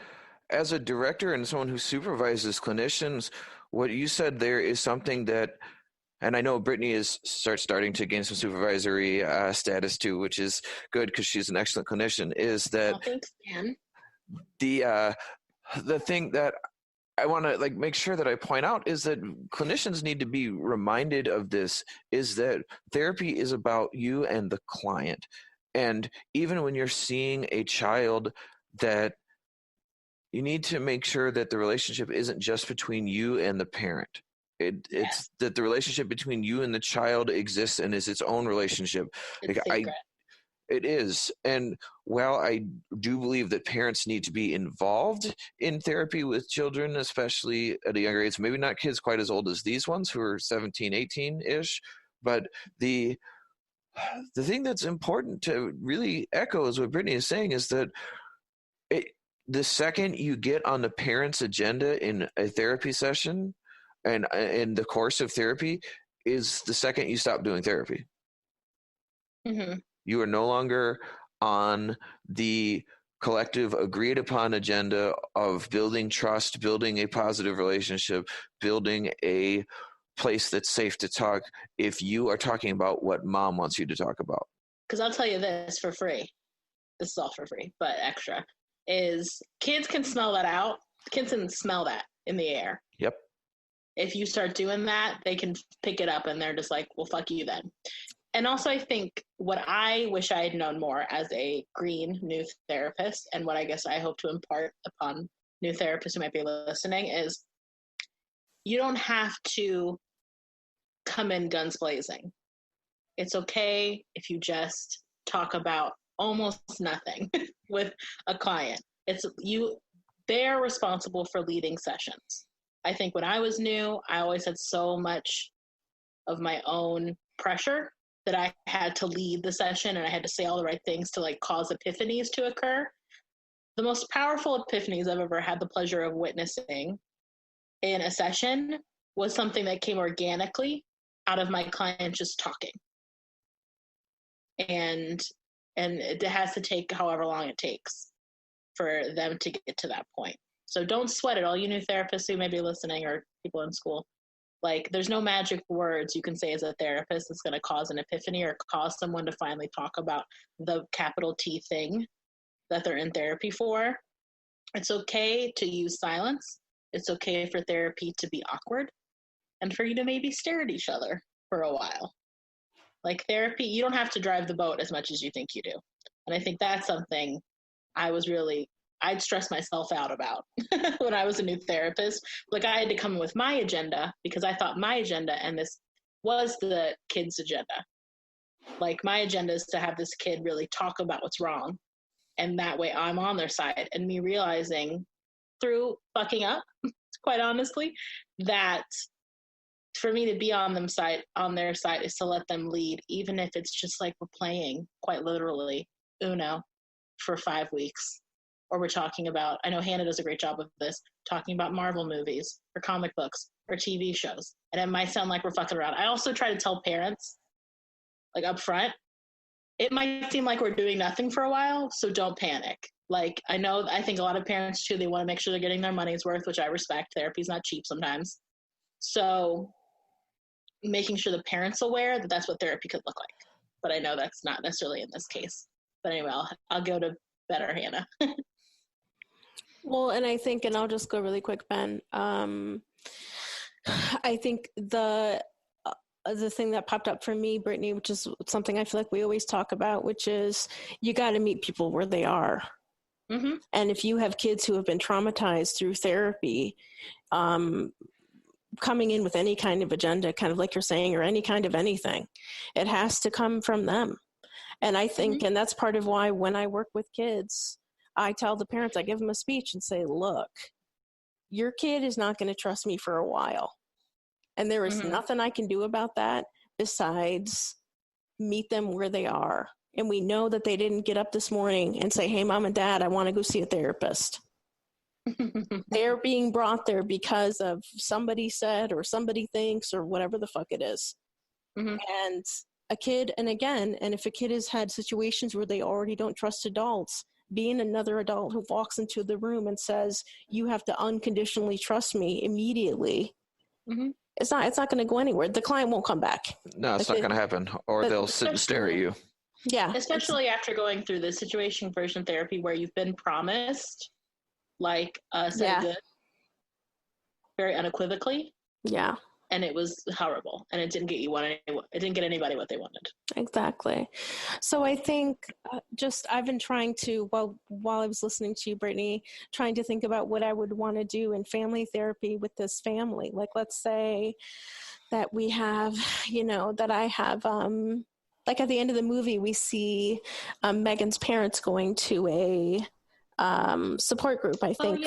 as a director and someone who supervises clinicians, what you said there is something that, and I know Brittany is starting to gain some supervisory status too, which is good because she's an excellent clinician, is that thanks, Dan. The thing that I want to like make sure that I point out is that clinicians need to be reminded of this, is that therapy is about you and the client. And even when you're seeing a child, that you need to make sure that the relationship isn't just between you and the parent. It's that the relationship between you and the child exists and is its own relationship. It's sacred. It is. And while I do believe that parents need to be involved in therapy with children, especially at a younger age, maybe not kids quite as old as these ones who are 17, 18-ish, but the thing that's important to really echo is what Brittany is saying is that the second you get on the parent's agenda in a therapy session and in the course of therapy is the second you stop doing therapy. Mm-hmm. You are no longer on the collective agreed upon agenda of building trust, building a positive relationship, building a place that's safe to talk if you are talking about what mom wants you to talk about. Because I'll tell you this for free. This is all for free, but extra. Is kids can smell that out. Kids can smell that in the air. Yep. If you start doing that, they can pick it up and they're just like, well, fuck you then. And also, I think what I wish I had known more as a green new therapist, and what I guess I hope to impart upon new therapists who might be listening, is you don't have to come in guns blazing. It's okay if you just talk about almost nothing with a client. They're responsible for leading sessions. I think when I was new, I always had so much of my own pressure that I had to lead the session and I had to say all the right things to like cause epiphanies to occur. The most powerful epiphanies I've ever had the pleasure of witnessing in a session was something that came organically out of my client just talking. And it has to take however long it takes for them to get to that point. So don't sweat it, all you new therapists who may be listening or people in school. Like, there's no magic words you can say as a therapist that's going to cause an epiphany or cause someone to finally talk about the capital T thing that they're in therapy for. It's okay to use silence. It's okay for therapy to be awkward and for you to maybe stare at each other for a while. Like, therapy, you don't have to drive the boat as much as you think you do. And I think that's something I'd stress myself out about when I was a new therapist. Like, I had to come in with my agenda because I thought my agenda, and this was the kid's agenda. Like, my agenda is to have this kid really talk about what's wrong. And that way I'm on their side. And me realizing through fucking up, quite honestly, that for me to be on their side is to let them lead, even if it's just like we're playing, quite literally, Uno for 5 weeks. Or we're talking about, I know Hannah does a great job of this, talking about Marvel movies or comic books or TV shows. And it might sound like we're fucking around. I also try to tell parents, like up front, it might seem like we're doing nothing for a while, so don't panic. Like, I think a lot of parents too, they want to make sure they're getting their money's worth, which I respect. Therapy's not cheap sometimes. So making sure the parent's aware that that's what therapy could look like. But I know that's not necessarily in this case. But anyway, I'll go to better Hannah. Well, and I think, and I'll just go really quick, Ben. I think the thing that popped up for me, Brittany, which is something I feel like we always talk about, which is you got to meet people where they are. Mm-hmm. And if you have kids who have been traumatized through therapy, coming in with any kind of agenda, kind of like you're saying, or any kind of anything, it has to come from them. And I think, and that's part of why when I work with kids, I tell the parents, I give them a speech and say, look, your kid is not going to trust me for a while. And there is nothing I can do about that besides meet them where they are. And we know that they didn't get up this morning and say, hey, mom and dad, I want to go see a therapist. They're being brought there because of somebody said or somebody thinks or whatever the fuck it is. And a kid, and again, and if a kid has had situations where they already don't trust adults, being another adult who walks into the room and says, you have to unconditionally trust me immediately, it's not going to go anywhere. The client won't come back. No, it's not going to happen. Or they'll sit and stare at you. Yeah. Especially after going through the situation version therapy where you've been promised, like, good, very unequivocally. Yeah. and it was horrible, and it didn't get anybody what they wanted. Exactly. So I think I've been trying to, while I was listening to you, Brittany, trying to think about what I would want to do in family therapy with this family. Like, let's say that we have, that I have, like at the end of the movie, we see Megan's parents going to a support group, I think,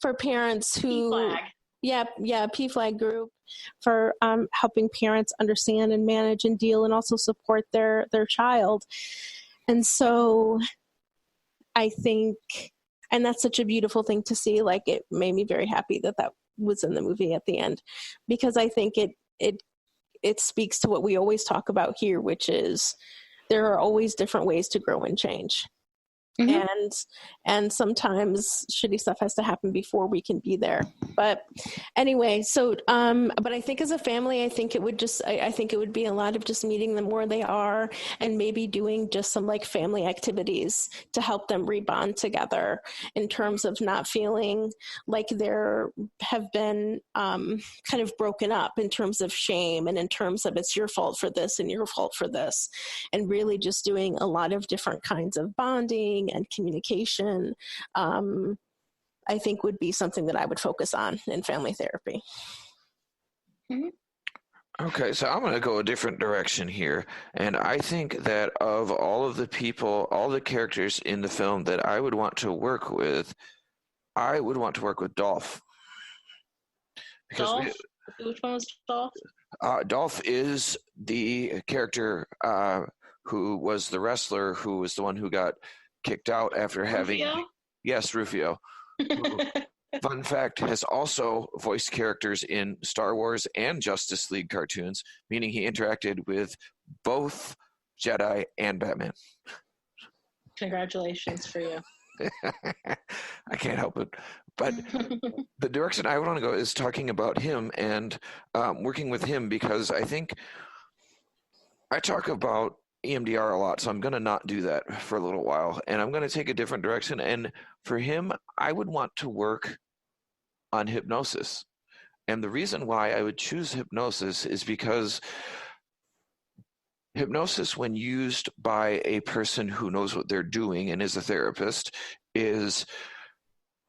for parents who, P-flag. PFLAG group for helping parents understand and manage and deal and also support their child. And so I think, and that's such a beautiful thing to see. Like, it made me very happy that was in the movie at the end, because I think it speaks to what we always talk about here, which is there are always different ways to grow and change. Mm-hmm. And sometimes shitty stuff has to happen before we can be there. But anyway, so but I think as a family, I think it would be a lot of just meeting them where they are and maybe doing just some like family activities to help them rebond together in terms of not feeling like there have been kind of broken up in terms of shame and in terms of it's your fault for this and your fault for this, and really just doing a lot of different kinds of bonding and communication, I think would be something that I would focus on in family therapy. Mm-hmm. Okay, so I'm going to go a different direction here. And I think that of all of the people, all the characters in the film that I would want to work with, I would want to work with Dolph. Dolph? Which one was Dolph? Dolph is the character who was the wrestler who was the one who got kicked out after having... Yes, Rufio. Who, fun fact, has also voiced characters in Star Wars and Justice League cartoons, meaning he interacted with both Jedi and Batman. Congratulations for you. I can't help it. But the direction I want to go is talking about him and working with him, because I think I talk about EMDR a lot, so I'm going to not do that for a little while, and I'm going to take a different direction. And for him, I would want to work on hypnosis. And the reason why I would choose hypnosis is because hypnosis, when used by a person who knows what they're doing and is a therapist, is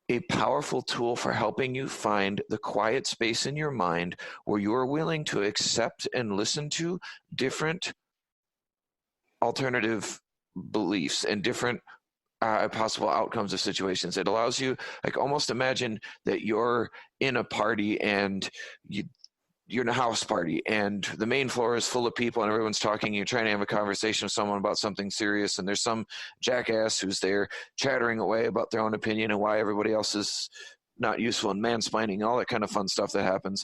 a powerful tool for helping you find the quiet space in your mind where you are willing to accept and listen to different alternative beliefs and different possible outcomes of situations. It allows you, like, almost imagine that you're in a party and you're in a house party and the main floor is full of people and everyone's talking. You're trying to have a conversation with someone about something serious, and there's some jackass who's there chattering away about their own opinion and why everybody else is not useful, and mansplaining, all that kind of fun stuff that happens.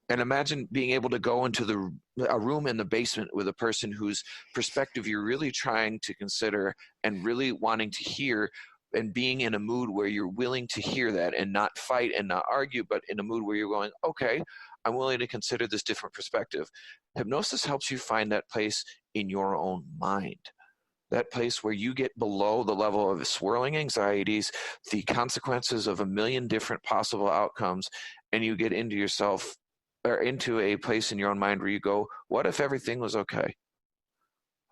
And imagine being able to go into a room in the basement with a person whose perspective you're really trying to consider and really wanting to hear, and being in a mood where you're willing to hear that and not fight and not argue, but in a mood where you're going, okay, I'm willing to consider this different perspective. Hypnosis helps you find that place in your own mind, that place where you get below the level of swirling anxieties, the consequences of a million different possible outcomes, and you get into yourself, or into a place in your own mind where you go, what if everything was okay?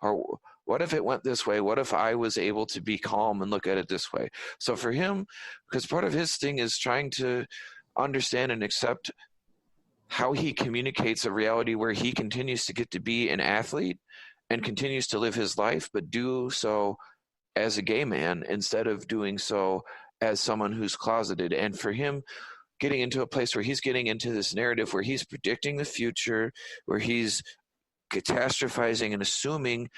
Or what if it went this way? What if I was able to be calm and look at it this way? So for him, because part of his thing is trying to understand and accept how he communicates a reality where he continues to get to be an athlete and continues to live his life, but do so as a gay man instead of doing so as someone who's closeted. And for him, getting into a place where he's getting into this narrative where he's predicting the future, where he's catastrophizing and assuming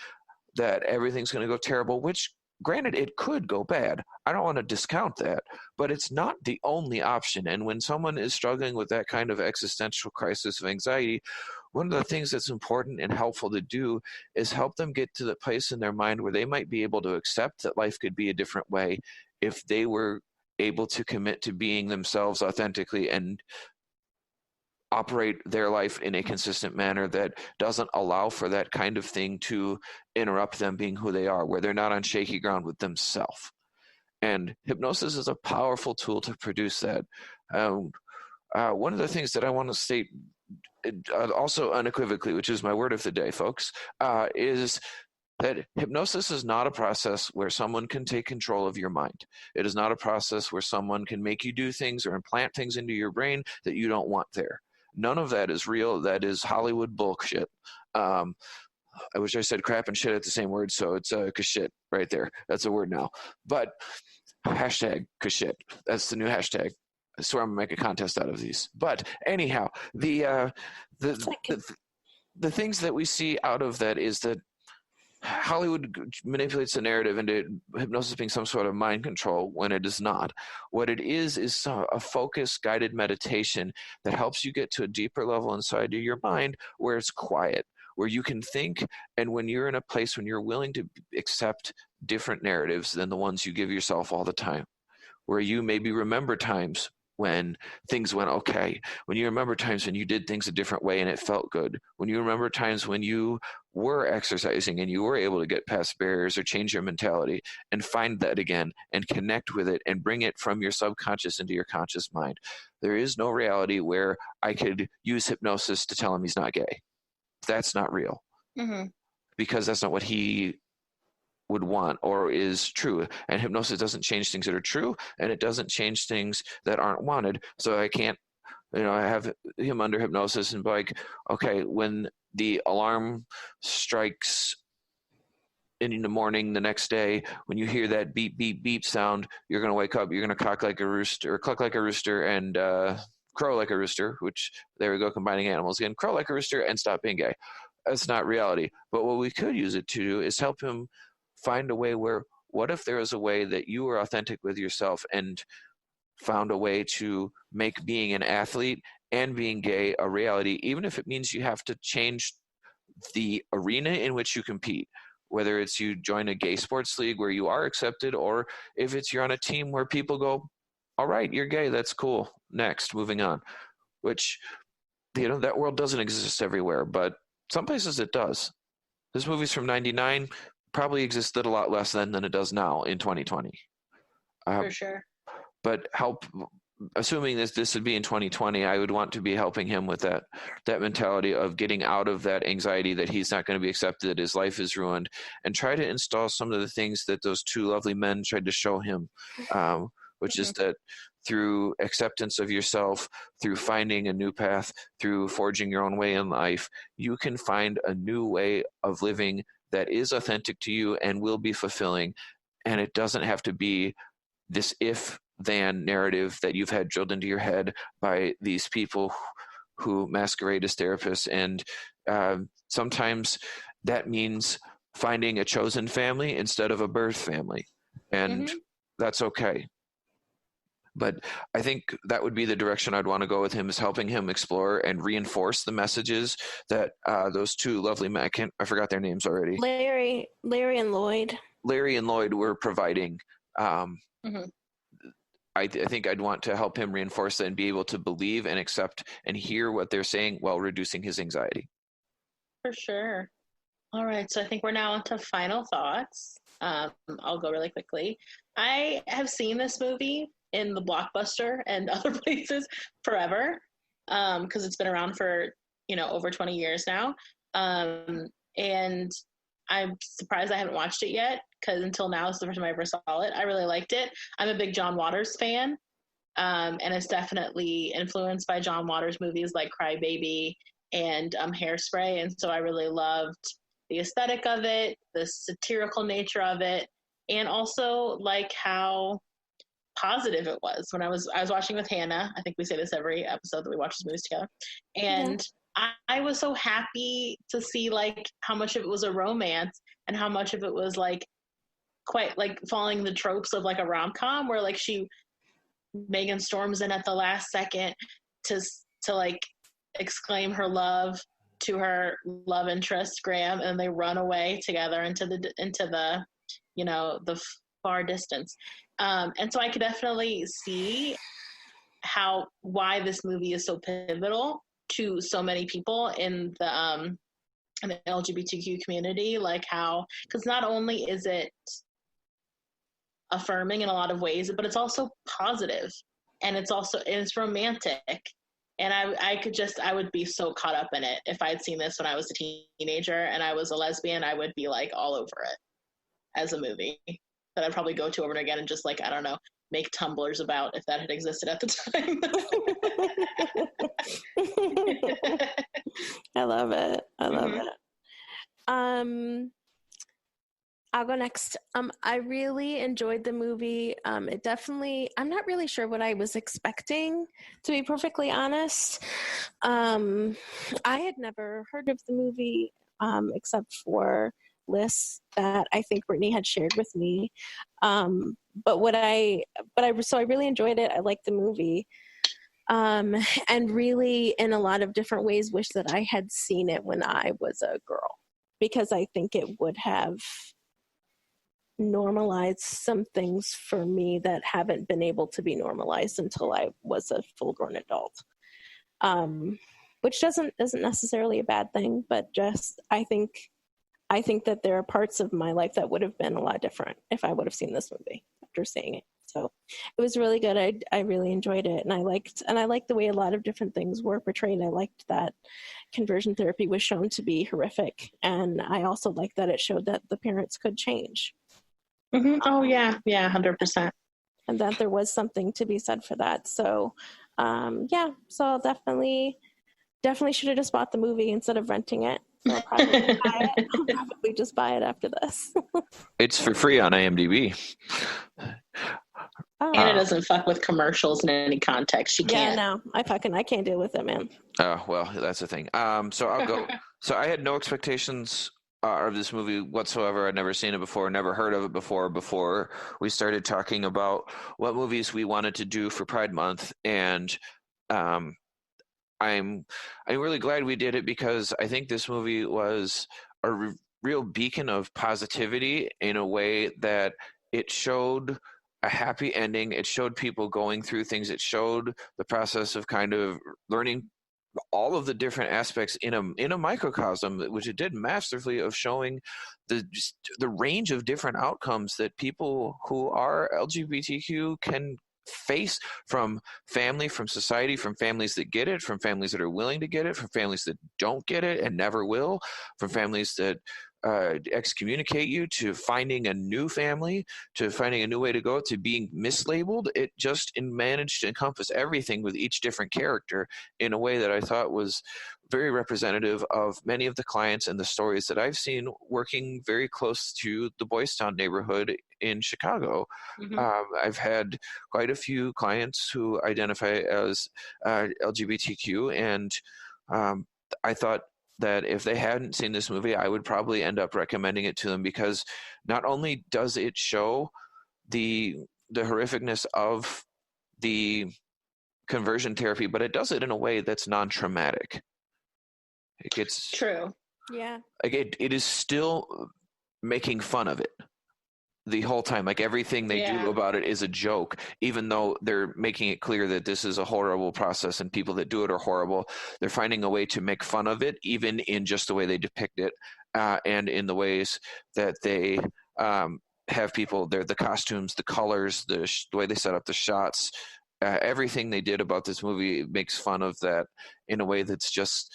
that everything's going to go terrible, which, granted, it could go bad. I don't want to discount that, but it's not the only option. And when someone is struggling with that kind of existential crisis of anxiety, one of the things that's important and helpful to do is help them get to the place in their mind where they might be able to accept that life could be a different way if they were able to commit to being themselves authentically and operate their life in a consistent manner that doesn't allow for that kind of thing to interrupt them being who they are, where they're not on shaky ground with themselves. And hypnosis is a powerful tool to produce that. One of the things that I want to state also unequivocally, which is my word of the day, folks, is that hypnosis is not a process where someone can take control of your mind. It is not a process where someone can make you do things or implant things into your brain that you don't want there. None of that is real. That is Hollywood bullshit. I wish I said crap and shit at the same word, so it's kashit right there. That's a word now. But hashtag kashit. That's the new hashtag. I swear I'm going to make a contest out of these. But anyhow, the things that we see out of that is that Hollywood manipulates the narrative into hypnosis being some sort of mind control when it is not. What it is a focused, guided meditation that helps you get to a deeper level inside of your mind where it's quiet, where you can think, and when you're in a place when you're willing to accept different narratives than the ones you give yourself all the time, where you maybe remember times when things went okay, when you remember times when you did things a different way and it felt good, when you remember times when you were exercising and you were able to get past barriers or change your mentality, and find that again and connect with it and bring it from your subconscious into your conscious mind. There is no reality where I could use hypnosis to tell him he's not gay. That's not real. Mm-hmm. Because that's not what he would want or is true. And hypnosis doesn't change things that are true, and it doesn't change things that aren't wanted. So I can't, I have him under hypnosis and be like, okay, when the alarm strikes in the morning the next day, when you hear that beep, beep, beep sound, you're going to wake up, you're going to cock like a rooster, or cluck like a rooster, and crow like a rooster, which, there we go, combining animals again, crow like a rooster and stop being gay. That's not reality. But what we could use it to do is help him find a way where, what if there is a way that you were authentic with yourself and found a way to make being an athlete and being gay a reality, even if it means you have to change the arena in which you compete, whether it's you join a gay sports league where you are accepted, or if it's you're on a team where people go, all right, you're gay, that's cool, next, moving on. Which, that world doesn't exist everywhere, but some places it does. This movie's from 99, probably existed a lot less then than it does now in 2020. For sure. But assuming this would be in 2020, I would want to be helping him with that mentality of getting out of that anxiety that he's not going to be accepted, that his life is ruined, and try to install some of the things that those two lovely men tried to show him, which is that through acceptance of yourself, through finding a new path, through forging your own way in life, you can find a new way of living that is authentic to you and will be fulfilling. And it doesn't have to be this if-then narrative that you've had drilled into your head by these people who masquerade as therapists. And sometimes that means finding a chosen family instead of a birth family. And that's okay. But I think that would be the direction I'd want to go with him, is helping him explore and reinforce the messages that those two lovely men, I forgot their names already. Larry and Lloyd. Larry and Lloyd were providing. I think I'd want to help him reinforce that and be able to believe and accept and hear what they're saying while reducing his anxiety. For sure. All right, so I think we're now on to final thoughts. I'll go really quickly. I have seen this movie in the Blockbuster and other places forever, because it's been around for over 20 years now, and I'm surprised I haven't watched it yet, because until now it's the first time I ever saw it. I really liked it. I'm a big John Waters fan, and it's definitely influenced by John Waters movies like Cry Baby and Hairspray, and so I really loved the aesthetic of it, the satirical nature of it, and also like how positive it was. When I was watching with Hannah, I think we say this every episode that we watch these movies together, and I was so happy to see like how much of it was a romance and how much of it was like quite like following the tropes of like a rom-com, where like Megan storms in at the last second to like exclaim her love to her love interest Graham, and they run away together into the the far distance. And so I could definitely see why this movie is so pivotal to so many people in the LGBTQ community, like because not only is it affirming in a lot of ways, but it's also positive, and it's romantic, And I would be so caught up in it. If I'd seen this when I was a teenager and I was a lesbian, I would be like all over it as a movie that I'd probably go to over and again and just like, I don't know, make Tumblrs about if that had existed at the time. I love it. I love it. I'll go next. I really enjoyed the movie. It definitely, I'm not really sure what I was expecting, to be perfectly honest. I had never heard of the movie, except for lists that I think Brittany had shared with me. So I really enjoyed it. I liked the movie. And really, in a lot of different ways, wish that I had seen it when I was a girl, because I think it would have normalized some things for me that haven't been able to be normalized until I was a full-grown adult. Which isn't necessarily a bad thing, but just I think that there are parts of my life that would have been a lot different if I would have seen this movie after seeing it. So it was really good. I really enjoyed it, and I liked the way a lot of different things were portrayed. I liked that conversion therapy was shown to be horrific, and I also liked that it showed that the parents could change. Mm-hmm. Oh yeah, 100%. And that there was something to be said for that. So, so I'll definitely should have just bought the movie instead of renting it. So I'll probably just buy it after this. It's for free on IMDb. Oh. And it doesn't fuck with commercials in any context. You can't. Yeah, no, I can't deal with it, man. Oh, well, that's the thing. So I'll go. So I had no expectations of this movie whatsoever. I'd never seen it before, never heard of it before we started talking about what movies we wanted to do for Pride Month. And I'm really glad we did it, because I think this movie was a real beacon of positivity in a way that it showed a happy ending. It showed people going through things. It showed the process of kind of learning all of the different aspects in a microcosm, which it did masterfully, of showing the range of different outcomes that people who are LGBTQ can face, from family, from society, from families that get it, from families that are willing to get it, from families that don't get it and never will, from families that excommunicate you, to finding a new family, to finding a new way to go, to being mislabeled. It just managed to encompass everything with each different character in a way that I thought was very representative of many of the clients and the stories that I've seen working very close to the Boys Town neighborhood in Chicago. Mm-hmm. I've had quite a few clients who identify as LGBTQ, and I thought that if they hadn't seen this movie, I would probably end up recommending it to them, because not only does it show the horrificness of the conversion therapy, but it does it in a way that's non-traumatic. It's true. Yeah. Like it is still making fun of it the whole time. Like everything they do about it is a joke, even though they're making it clear that this is a horrible process and people that do it are horrible. They're finding a way to make fun of it, even in just the way they depict it, and in the ways that they have people, the costumes, the colors, the way they set up the shots. Everything they did about this movie makes fun of that in a way that's just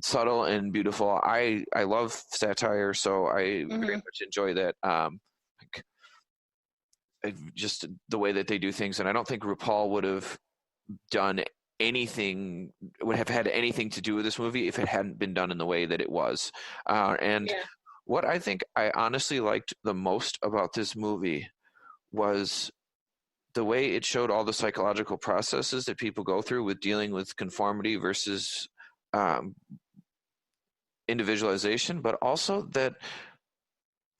subtle and beautiful. I love satire, so I very much enjoy that. Just the way that they do things, and I don't think RuPaul would have had anything to do with this movie if it hadn't been done in the way that it was. What I think I honestly liked the most about this movie was the way it showed all the psychological processes that people go through with dealing with conformity versus individualization, but also that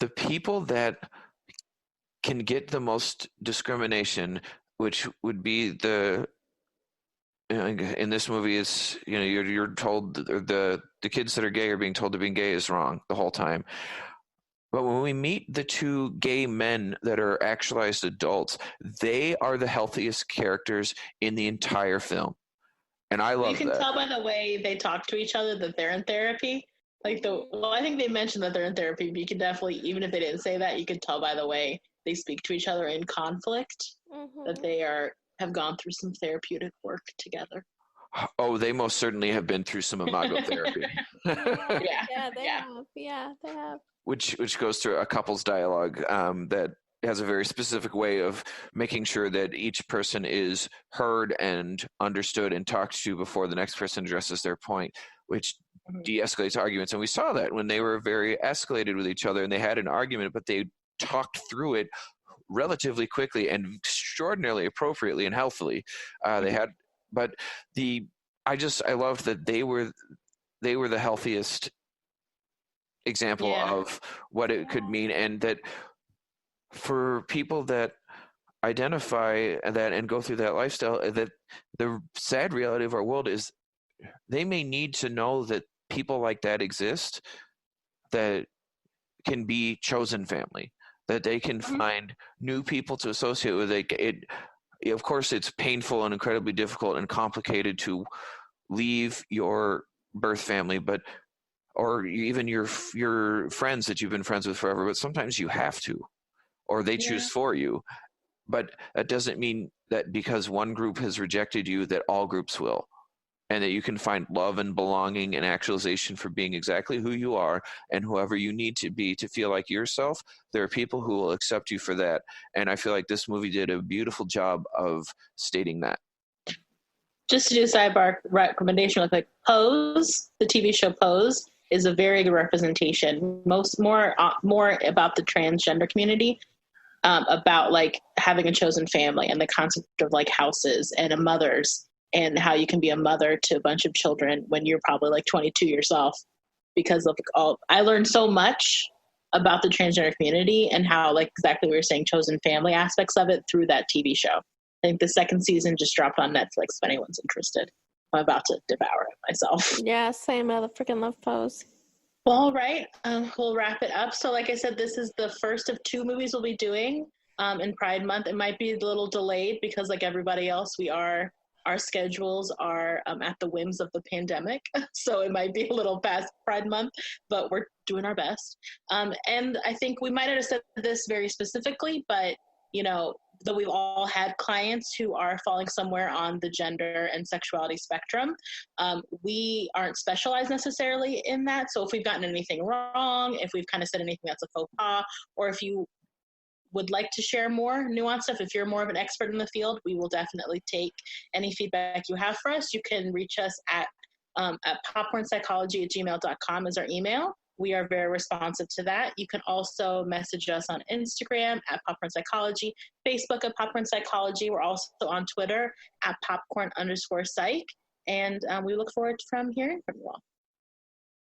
the people that can get the most discrimination, which would be in this movie is, you're told the kids that are gay are being told to being gay is wrong the whole time. But when we meet the two gay men that are actualized adults, they are the healthiest characters in the entire film. And I love that. You can tell by the way they talk to each other that they're in therapy. I think they mentioned that they're in therapy, but you can definitely, even if they didn't say that, you can tell by the way they speak to each other in conflict that they have gone through some therapeutic work together. Oh, they most certainly have been through some imago therapy. Yeah, they Yeah. have. Yeah, they have. which goes through a couple's dialogue that has a very specific way of making sure that each person is heard and understood and talked to before the next person addresses their point, which de-escalates arguments. And we saw that when they were very escalated with each other and they had an argument, but they talked through it relatively quickly and extraordinarily appropriately and healthily. They had, but I loved that they were the healthiest example of what it could mean, and that for people that identify that and go through that lifestyle, that the sad reality of our world is they may need to know that people like that exist, that can be chosen family, that they can find new people to associate with. Of course, it's painful and incredibly difficult and complicated to leave your birth family, or even your friends that you've been friends with forever, but sometimes you have to, or they choose for you. But that doesn't mean that because one group has rejected you that all groups will, and that you can find love and belonging and actualization for being exactly who you are and whoever you need to be to feel like yourself. There are people who will accept you for that, and I feel like this movie did a beautiful job of stating that. Just to do a sidebar recommendation real quick, Pose, the TV show Pose, is a very good representation. More about the transgender community, about like having a chosen family and the concept of like houses and a mother's, and how you can be a mother to a bunch of children when you're probably like 22 yourself. Because of I learned so much about the transgender community and how, like exactly we were saying, chosen family aspects of it through that TV show. I think the second season just dropped on Netflix if anyone's interested. I'm about to devour it myself. Yeah, same. I freaking love Pose. Well, all right. We'll wrap it up. So like I said, this is the first of 2 movies we'll be doing in Pride Month. It might be a little delayed because like everybody else, our schedules are at the whims of the pandemic. So it might be a little past Pride Month, but we're doing our best. And I think we might have said this very specifically, but though we've all had clients who are falling somewhere on the gender and sexuality spectrum, we aren't specialized necessarily in that. So if we've gotten anything wrong, if we've kind of said anything that's a faux pas, or if you would like to share more nuanced stuff, if you're more of an expert in the field, we will definitely take any feedback you have for us. You can reach us at popcornpsychology@gmail.com is our email. We are very responsive to that. You can also message us on Instagram at Popcorn Psychology, Facebook at Popcorn Psychology. We're also on Twitter at popcorn_psych. And we look forward from hearing from you all.